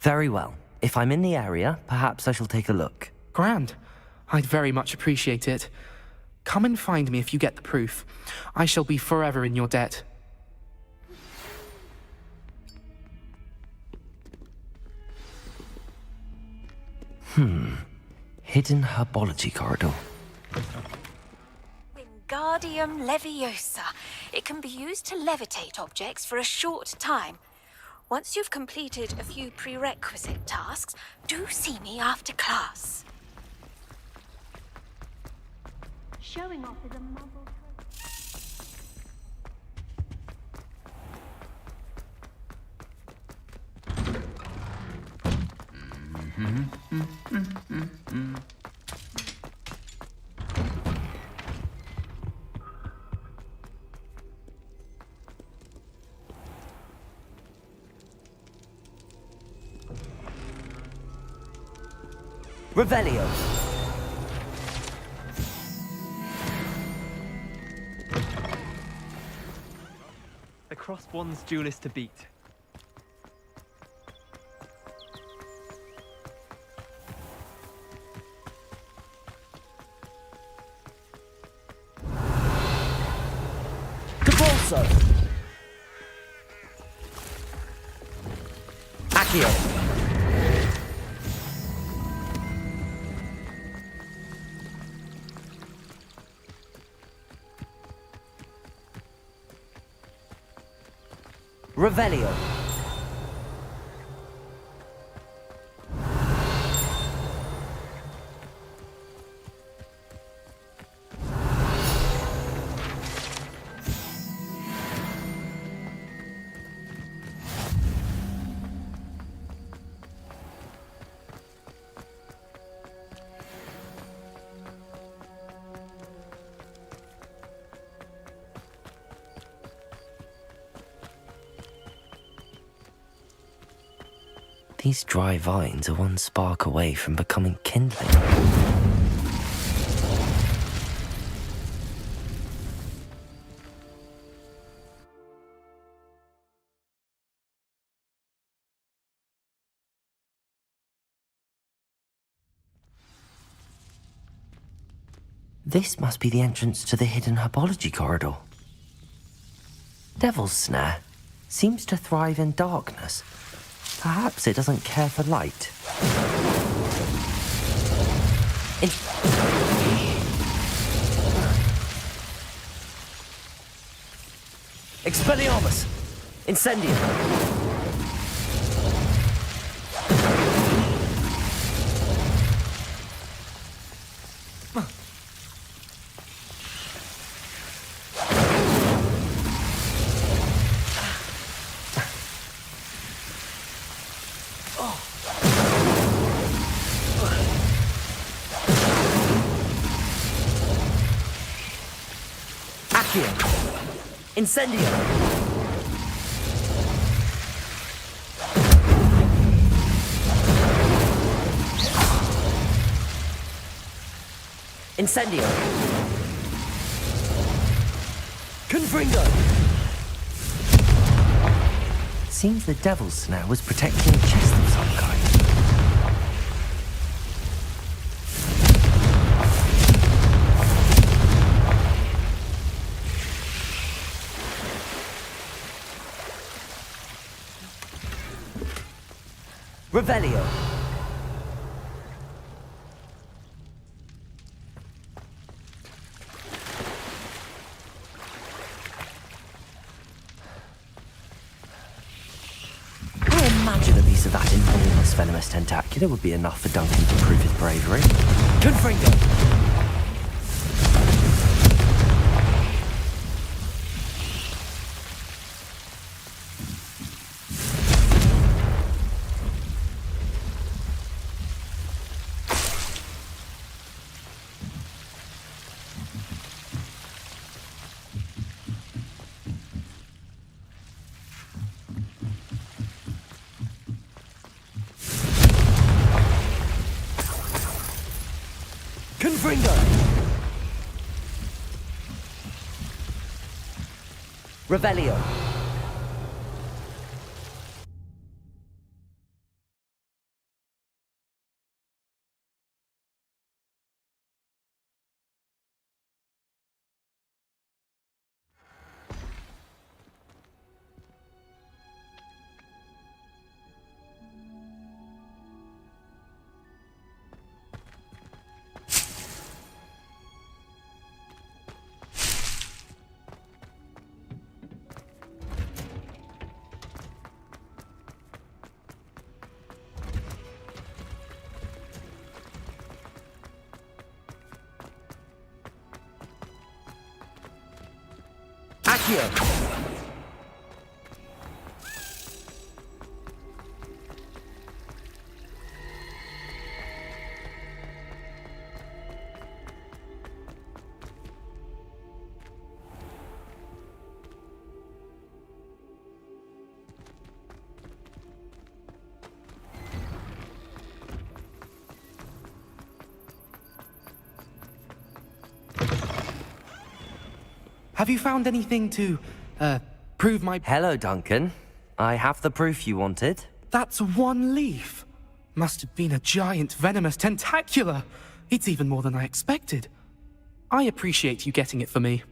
Very well. If I'm in the area, perhaps I shall take a look. Grand. I'd very much appreciate it. Come and find me if you get the proof. I shall be forever in your debt. Hidden herbology corridor. Wingardium Leviosa. It can be used to levitate objects for a short time. Once you've completed a few prerequisite tasks, do see me after class. Showing off is a muzzle. Revelio. The cross one's duelist to beat. GeForce. Accio. Revelio. These dry vines are one spark away from becoming kindling. This must be the entrance to the hidden herbology corridor. Devil's Snare seems to thrive in darkness. Perhaps it doesn't care for light. Expelliarmus! Incendium! Incendio! Incendio! Confringo! Seems the Devil's Snare was protecting a chest of some kind. Revelio. I imagine a piece of that enormous venomous tentacula would be enough for Duncan to prove his bravery. Confringo. Confringo! Revelio. Accio! Have you found anything to, prove my... Hello, Duncan. I have the proof you wanted. That's one leaf. Must have been a giant venomous tentacula. It's even more than I expected. I appreciate you getting it for me.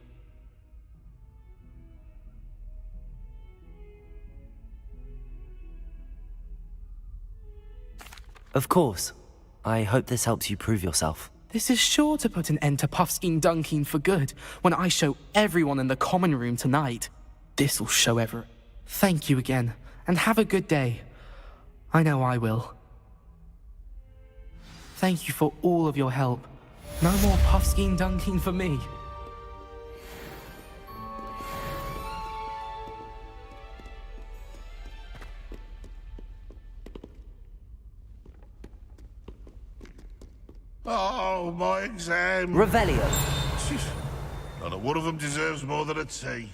Of course. I hope this helps you prove yourself. This is sure to put an end to Puffskein Dunkin for good when I show everyone in the common room tonight. This'll show everyone. Thank you again, and have a good day. I know I will. Thank you for all of your help. No more Puffskein Dunkin for me. Oh, my exam. Revelio. Not a one of them deserves more than a tea.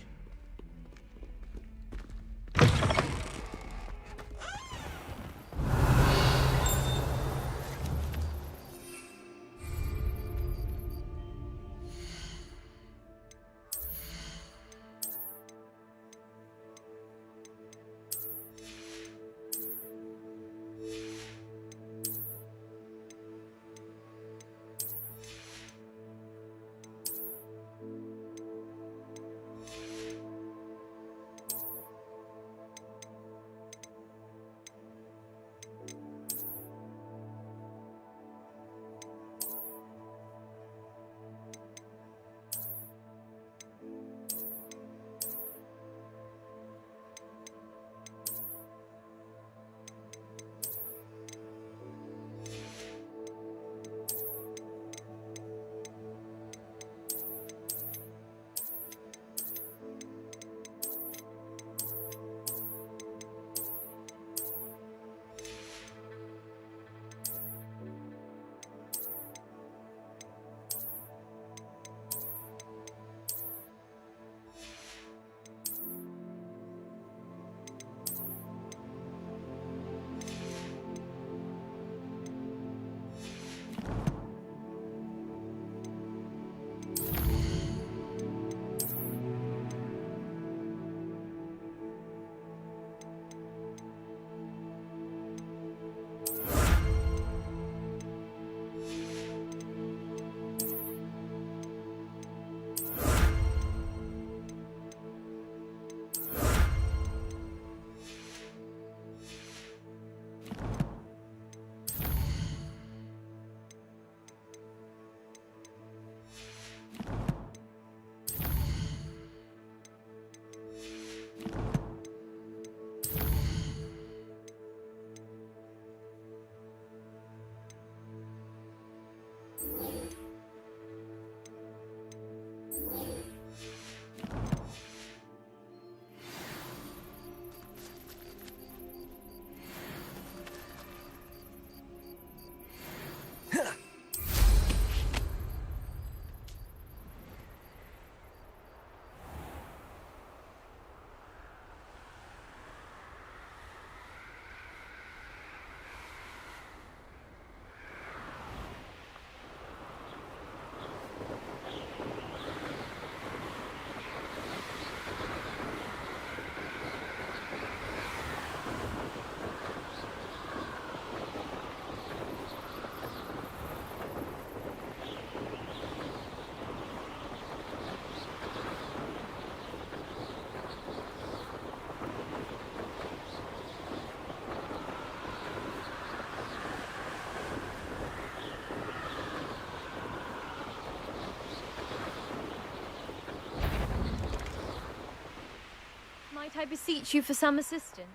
Might I beseech you for some assistance?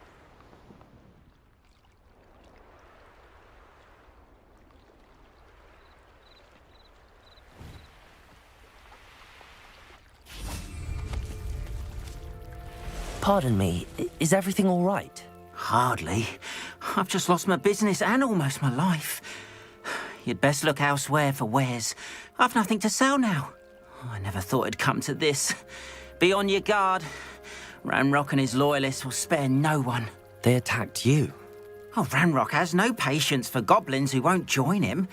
Pardon me, is everything all right? Hardly. I've just lost my business and almost my life. You'd best look elsewhere for wares. I've nothing to sell now. I never thought it'd come to this. Be on your guard. Ranrock and his loyalists will spare no one. They attacked you? Oh, Ranrock has no patience for goblins who won't join him.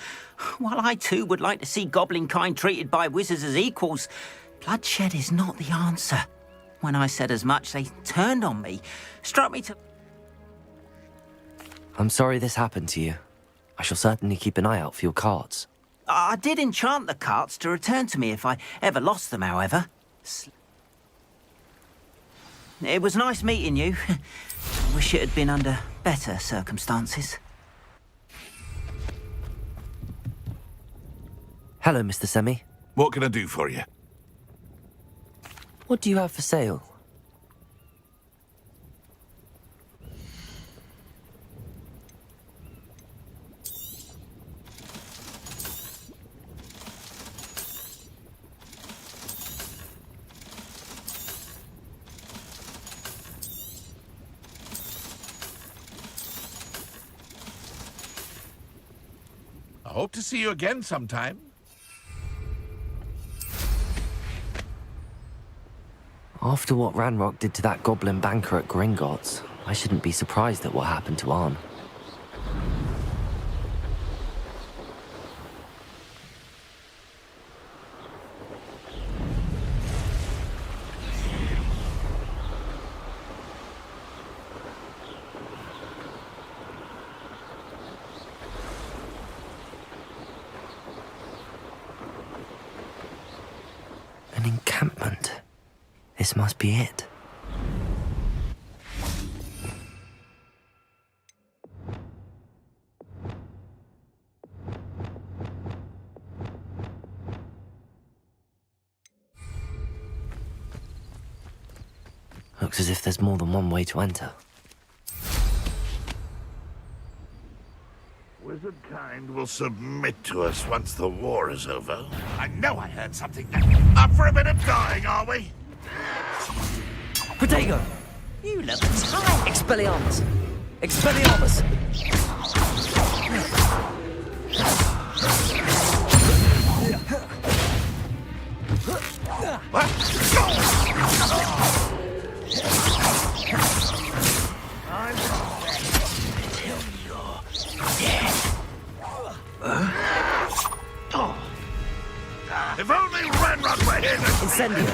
While I too would like to see goblin kind treated by wizards as equals, bloodshed is not the answer. When I said as much, they turned on me, struck me to... I'm sorry this happened to you. I shall certainly keep an eye out for your cards. I did enchant the carts to return to me if I ever lost them, however. It was nice meeting you. Wish it had been under better circumstances. Hello, Mr. Semi. What can I do for you? What do you have for sale? I hope to see you again sometime. After what Ranrock did to that goblin banker at Gringotts, I shouldn't be surprised at what happened to Arn. An encampment. This must be it. Looks as if there's more than one way to enter. Wizard kind will submit to us once the war is over. I know I heard something. Up for a bit of dying, are we? Protego! You look tired. Expelliarmus! Expelliarmus! What? I'm until you're dead. If only Ranrock were here to... Incendio!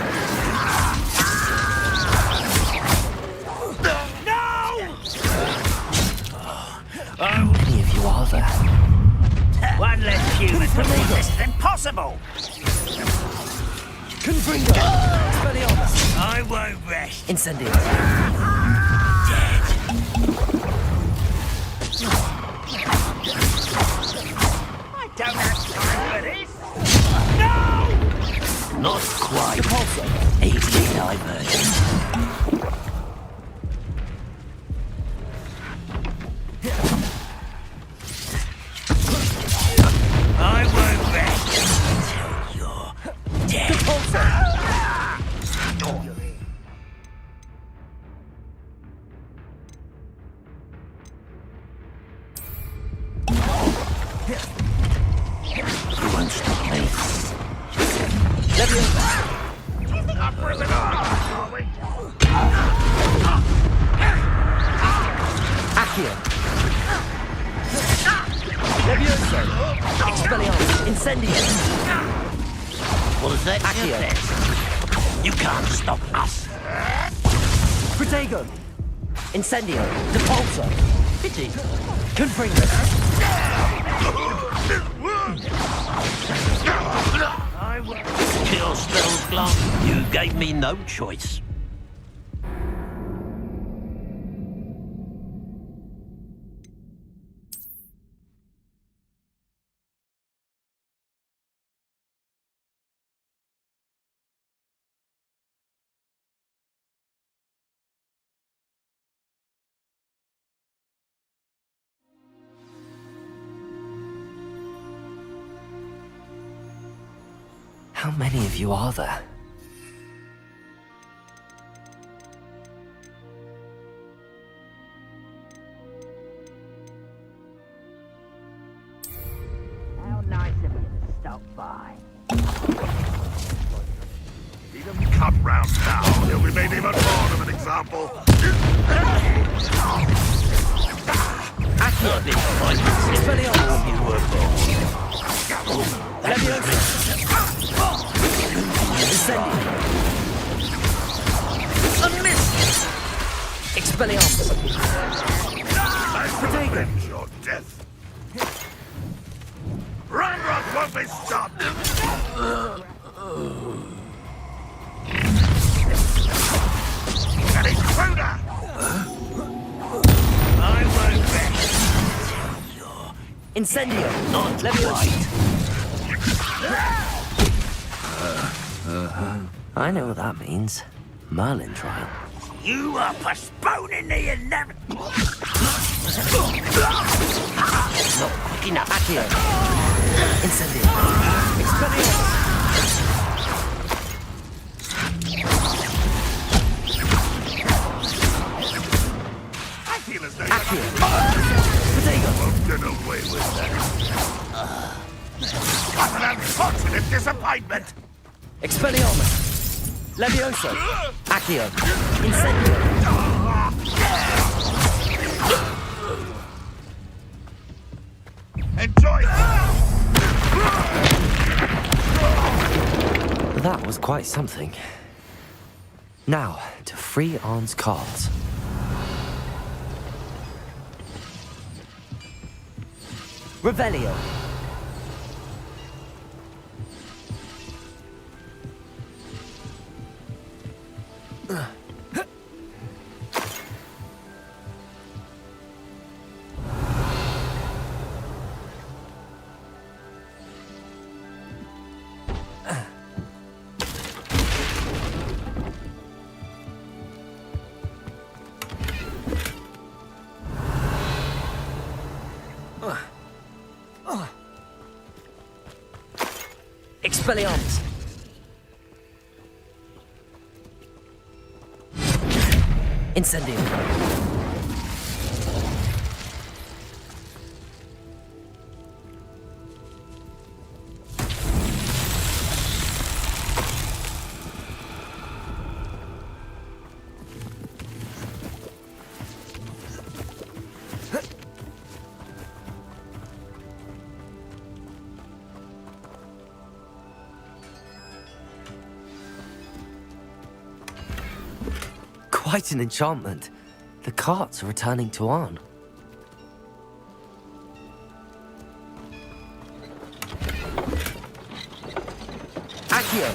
How many of you are there? One less human to make this impossible. Confringo! Expelliarmus! I won't rest. Incendio! I don't have time for this. No! Not quite. 80 diversion. I won't rest until you're dead. You won't stop me. Up for a bit of... are we? Accio! Levioso! Expelliarmus! Incendio! What is that? Accio! You can't stop us. Protego! Incendio! Depulso! Pity. Confringo! I will. Kill spells, Glum. You gave me no choice. How many of you are there? stop by. See them come round now, he'll be made even more of an example. Accurately, it's very old you were born. Descending. A miss! Expelliarmus. Avenge your death. Ranrock won't be stopped! An intruder! I won't bet. Incendio, not Leviosa. I know what that means. Merlin trial. You are postponing the inevitable. Not quick enough. Accio. Incendio. Expelliarmus. I feel as though Accio. won't get away with that. What an unfortunate disappointment! Expelliarmus. Leviosa. Accio. Incendio. Enjoy! That was quite something. Now, to free Arn's cards. Revelio. Expelliarmus. Incendio. Quite an enchantment. The carts are returning to Arn. Accio.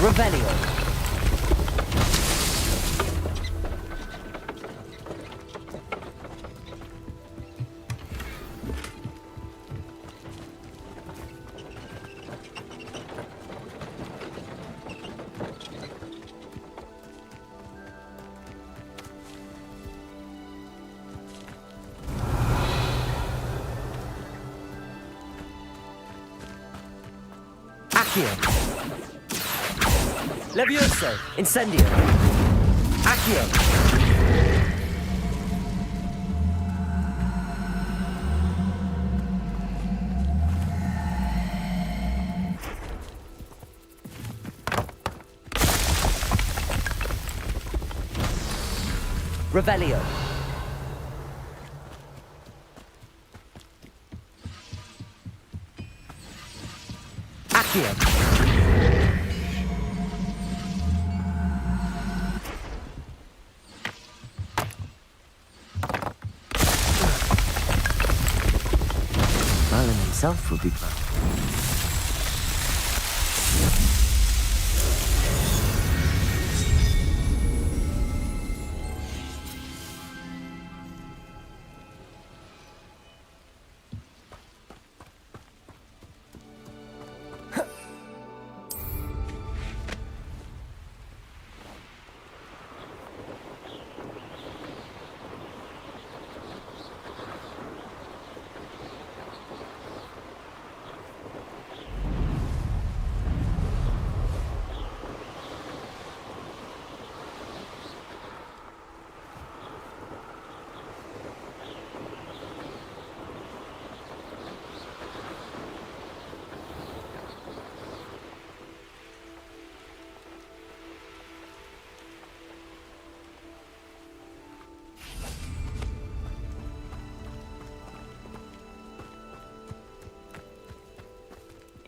Revelio. Levioso. Incendio. Accio. Revelio. Accio. Merlin himself would be proud.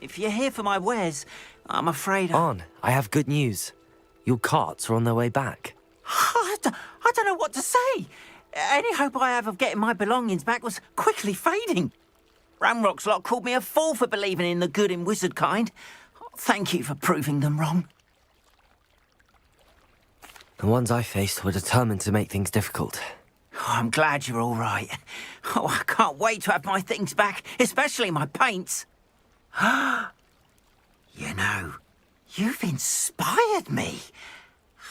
If you're here for my wares, I'm afraid... On, I have good news. Your carts are on their way back. I don't know what to say. Any hope I have of getting my belongings back was quickly fading. Ramrock's lot called me a fool for believing in the good in wizard kind. Thank you for proving them wrong. The ones I faced were determined to make things difficult. Oh, I'm glad you're all right. Oh, I can't wait to have my things back, especially my paints. You know, you've inspired me.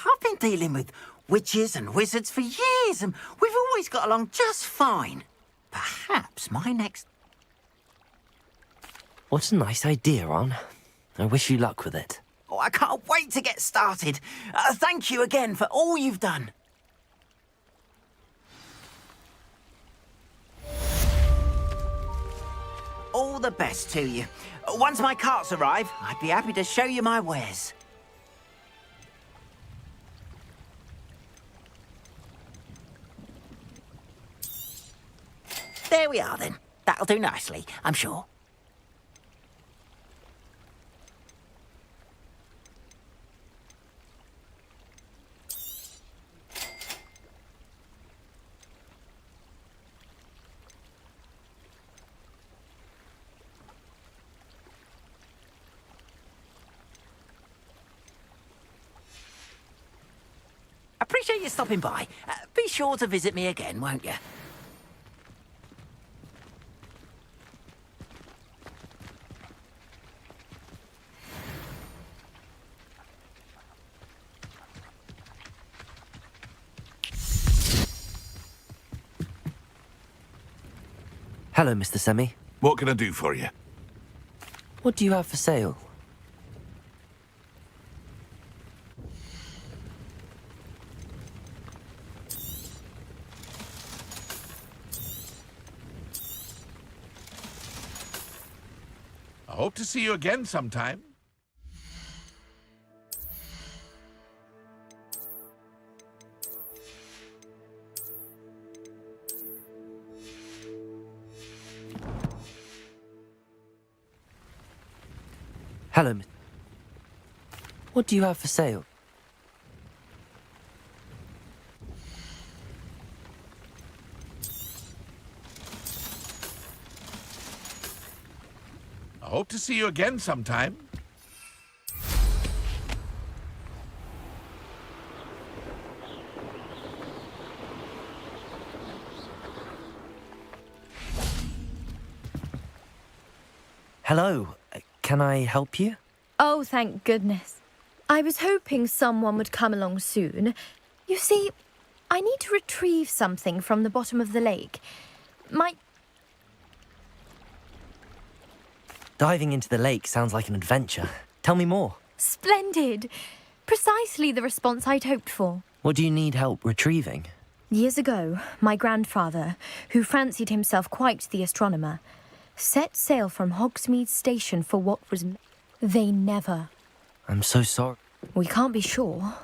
I've been dealing with witches and wizards for years, and we've always got along just fine. Perhaps my next... What a nice idea, On. I wish you luck with it. Oh, I can't wait to get started. Thank you again for all you've done. All the best to you. Once my carts arrive, I'd be happy to show you my wares. There we are, then. That'll do nicely, I'm sure. Appreciate you stopping by. Be sure to visit me again, won't you? Hello, Mr. Semi. What can I do for you? What do you have for sale? I hope to see you again sometime. Hello, what do you have for sale? I hope to see you again sometime. Hello, can I help you? Oh, thank goodness. I was hoping someone would come along soon. You see, I need to retrieve something from the bottom of the lake. Diving into the lake sounds like an adventure. Tell me more. Splendid! Precisely the response I'd hoped for. What do you need help retrieving? Years ago, my grandfather, who fancied himself quite the astronomer, set sail from Hogsmeade station for what was... They never. I'm so sorry. We can't be sure.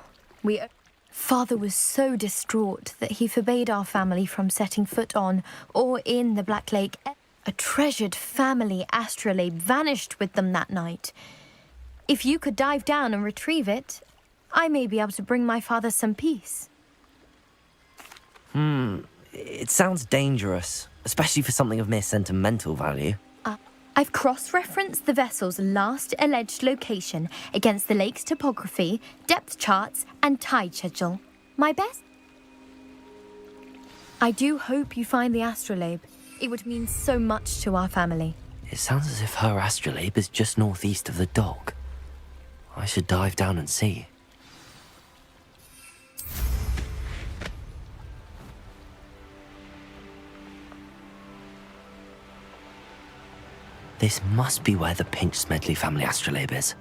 Father was so distraught that he forbade our family from setting foot on or in the Black Lake. A treasured family astrolabe vanished with them that night. If you could dive down and retrieve it, I may be able to bring my father some peace. It sounds dangerous, especially for something of mere sentimental value. I've cross-referenced the vessel's last alleged location against the lake's topography, depth charts, and tide schedule. My best? I do hope you find the astrolabe. It would mean so much to our family. It sounds as if her astrolabe is just northeast of the dock. I should dive down and see. This must be where the Pinch Smedley family astrolabe is.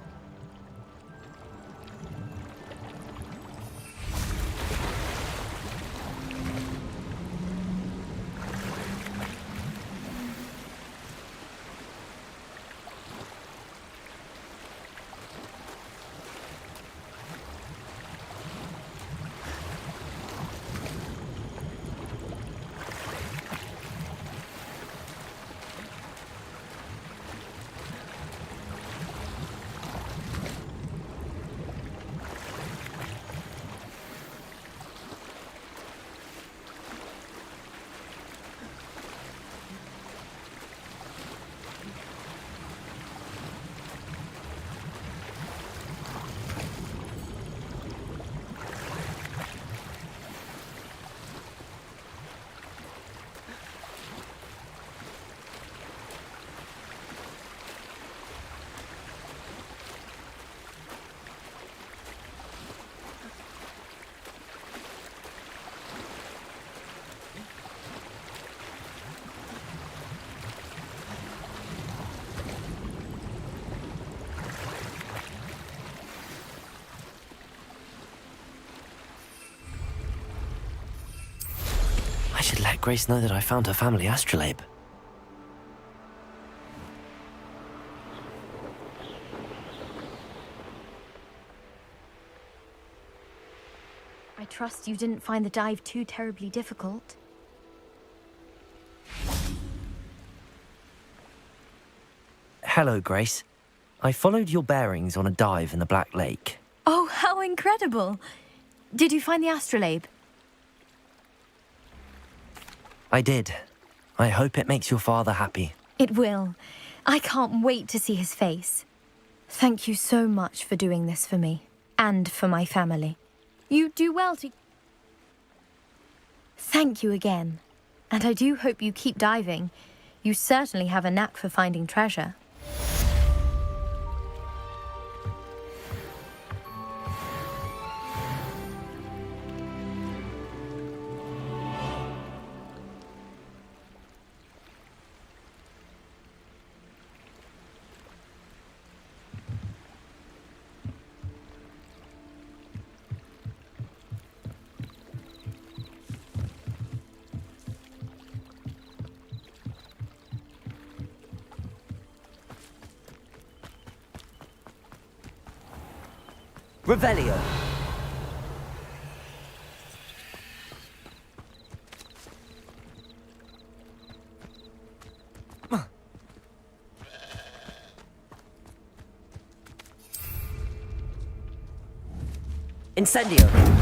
did Grace know that I found her family astrolabe? I trust you didn't find the dive too terribly difficult. Hello, Grace. I followed your bearings on a dive in the Black Lake. Oh, how incredible! Did you find the astrolabe? I did. I hope it makes your father happy. It will. I can't wait to see his face. Thank you so much for doing this for me, and for my family. You do well to... Thank you again. And I do hope you keep diving. You certainly have a knack for finding treasure. Revelio. Incendio.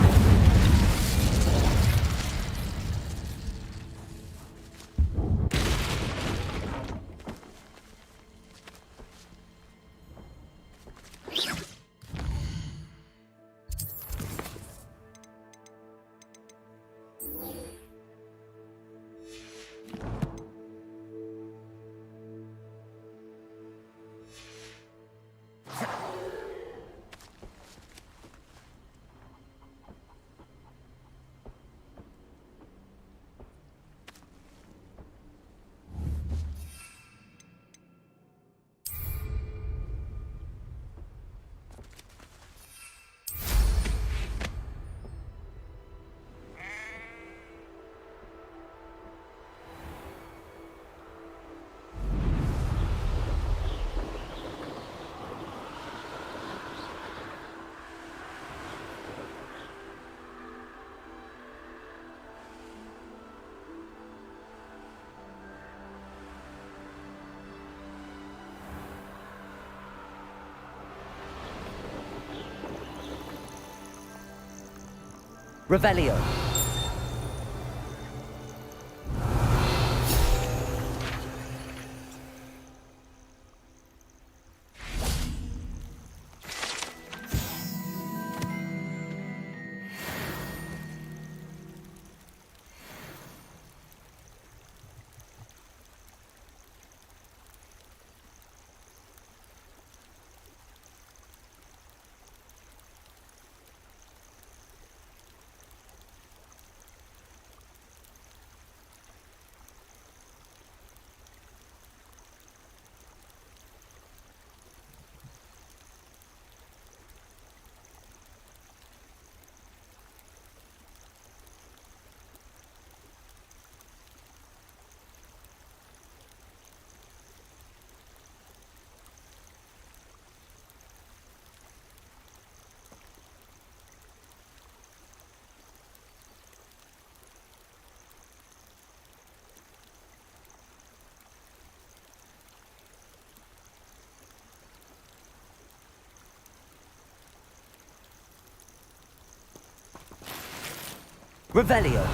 Revelio. Revelio.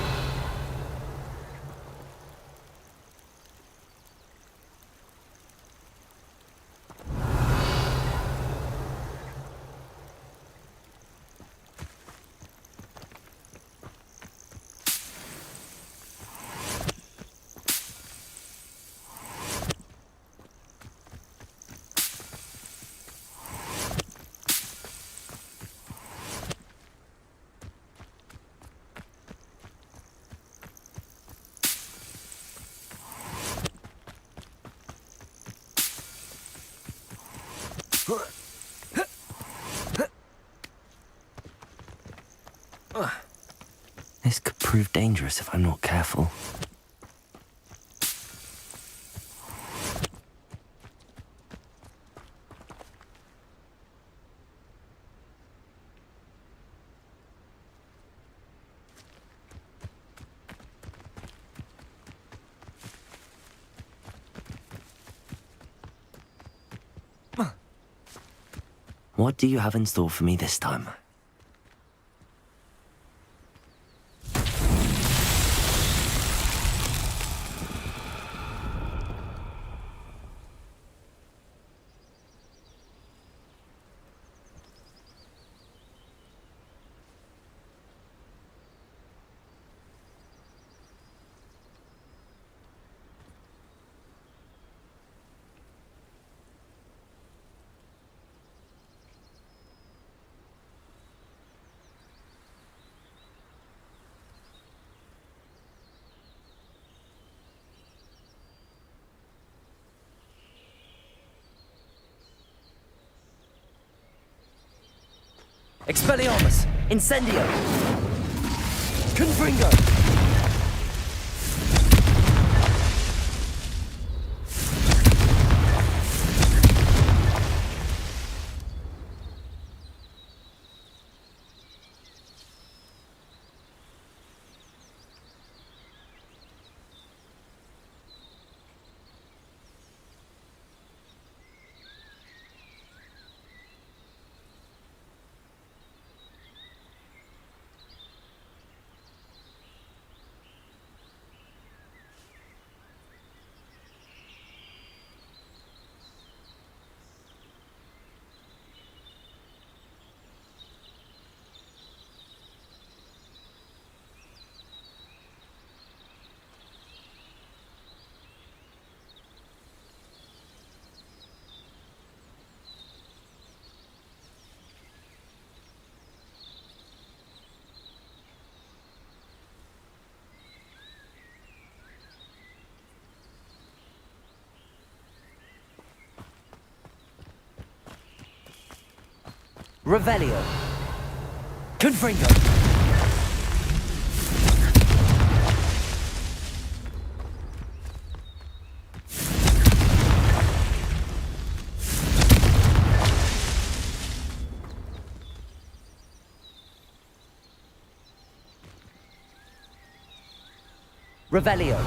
This could prove dangerous if I'm not careful. What do you have in store for me this time? Expelliarmus! Incendio! Confringo! Revelio. Confringo. Revelio.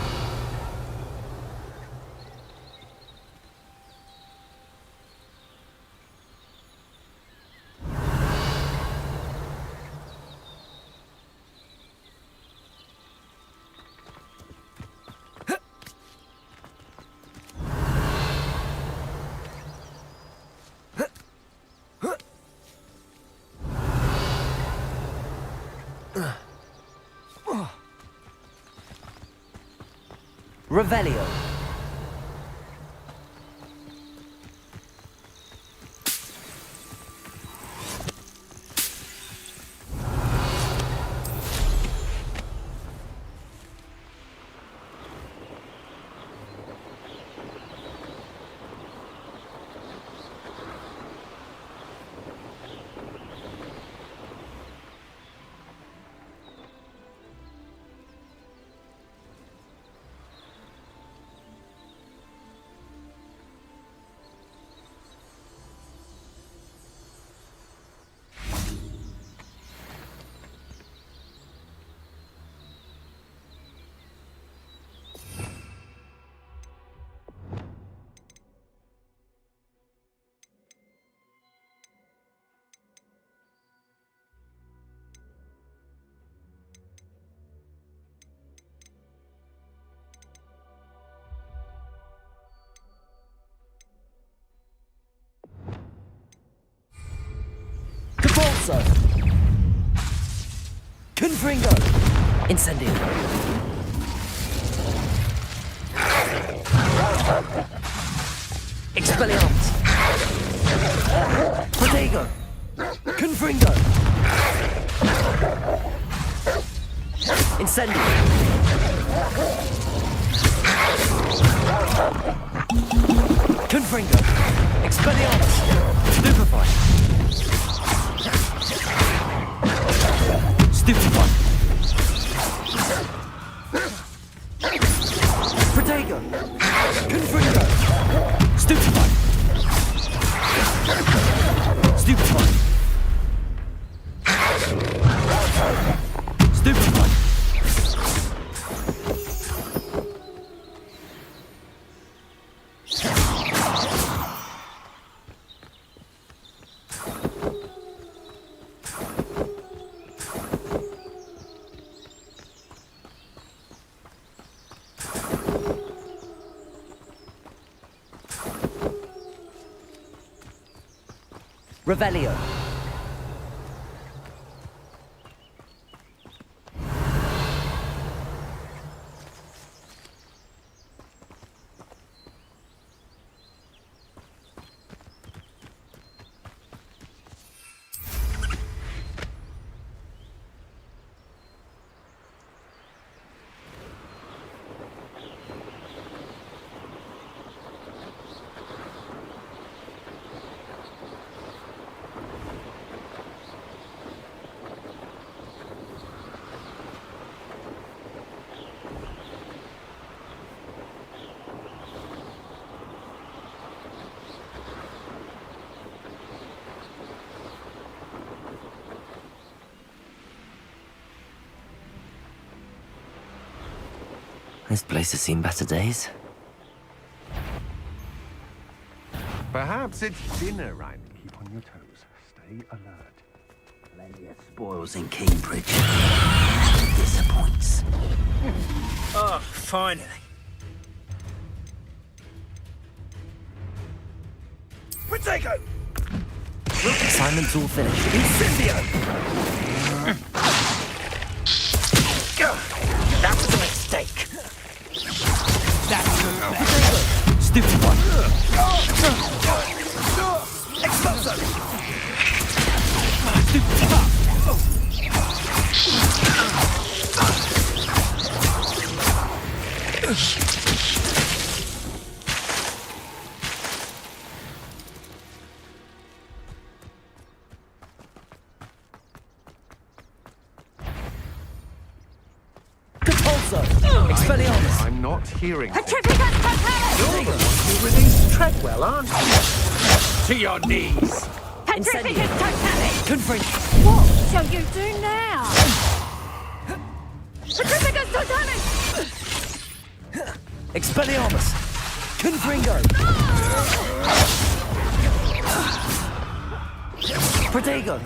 Revelio. GeForce! Confringo! Incendio! Expelliarmus! Protego! Confringo! Incendio! Confringo! Expelliarmus! Stupefy! Stupefy! Protego! Confringo! Stupefy! Stupefy! Stupefy! Revelio. This place has seen better days. Perhaps it's dinner, Ryzen. Keep on your toes. Stay alert. Plenty of spoils in Cambridge. Disappoints. Oh, finally. Protego! Assignment's all finished. Incendio! That was a mistake. That's the stupid one. Exploso! Expelliarmus! I'm not hearing things. Petrificus totalis! You're the one who released Treadwell, aren't you? To your knees! Petrificus totalis! Confront! What shall you do now? Petrificus totalis! Expelliarmus! Confringo! Protego!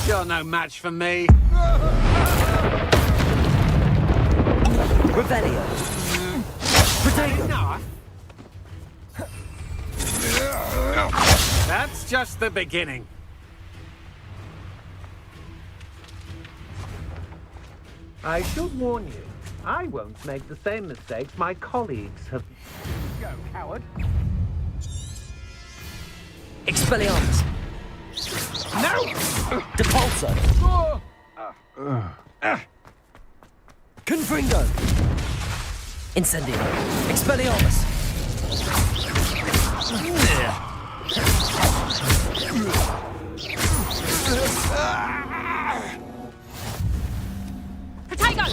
You're no match for me. Revelio. Enough. That's just the beginning. I should warn you, I won't make the same mistakes my colleagues have. Go, coward. Expelliarmus. No! Depulso. Confringo. Incendio. Expelliarmus. Potato!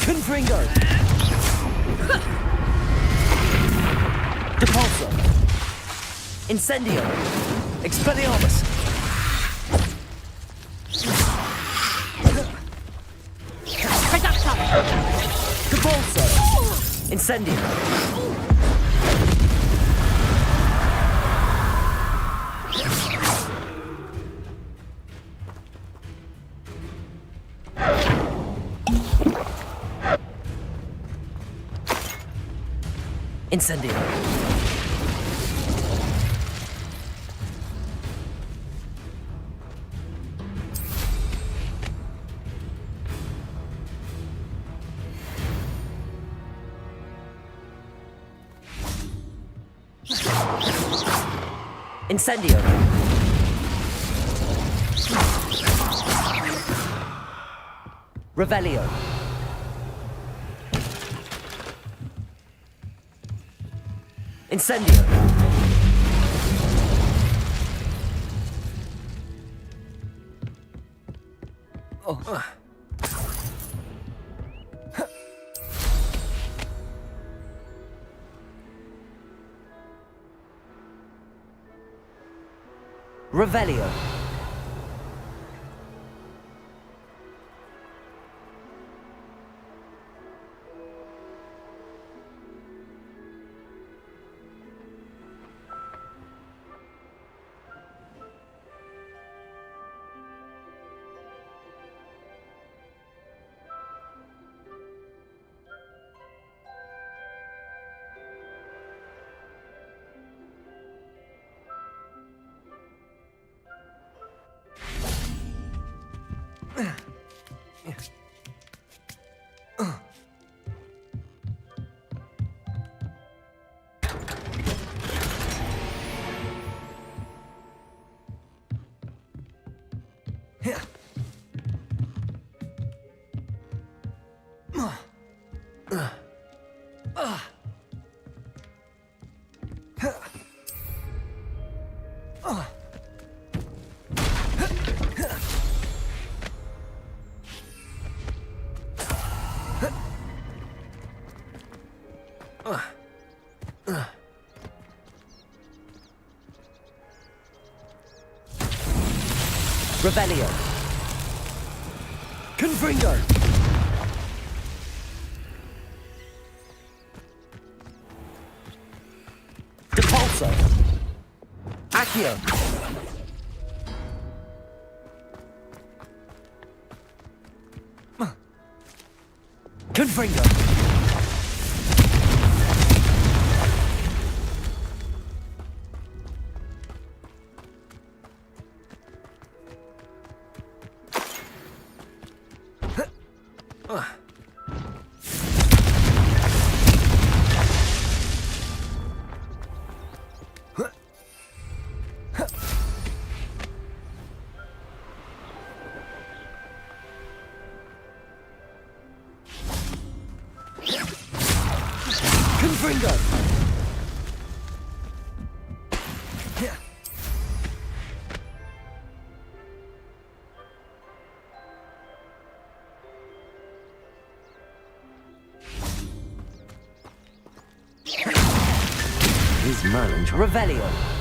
Confringo. Depulso. Incendio. Expelliarmus. Depulso. Incendio. Incendio. Incendio. Revelio. Incendio. Oh. Revelio. Revelio. Confringo. Depulso. Accio. Confringo. Confringo. His mind, Revelio.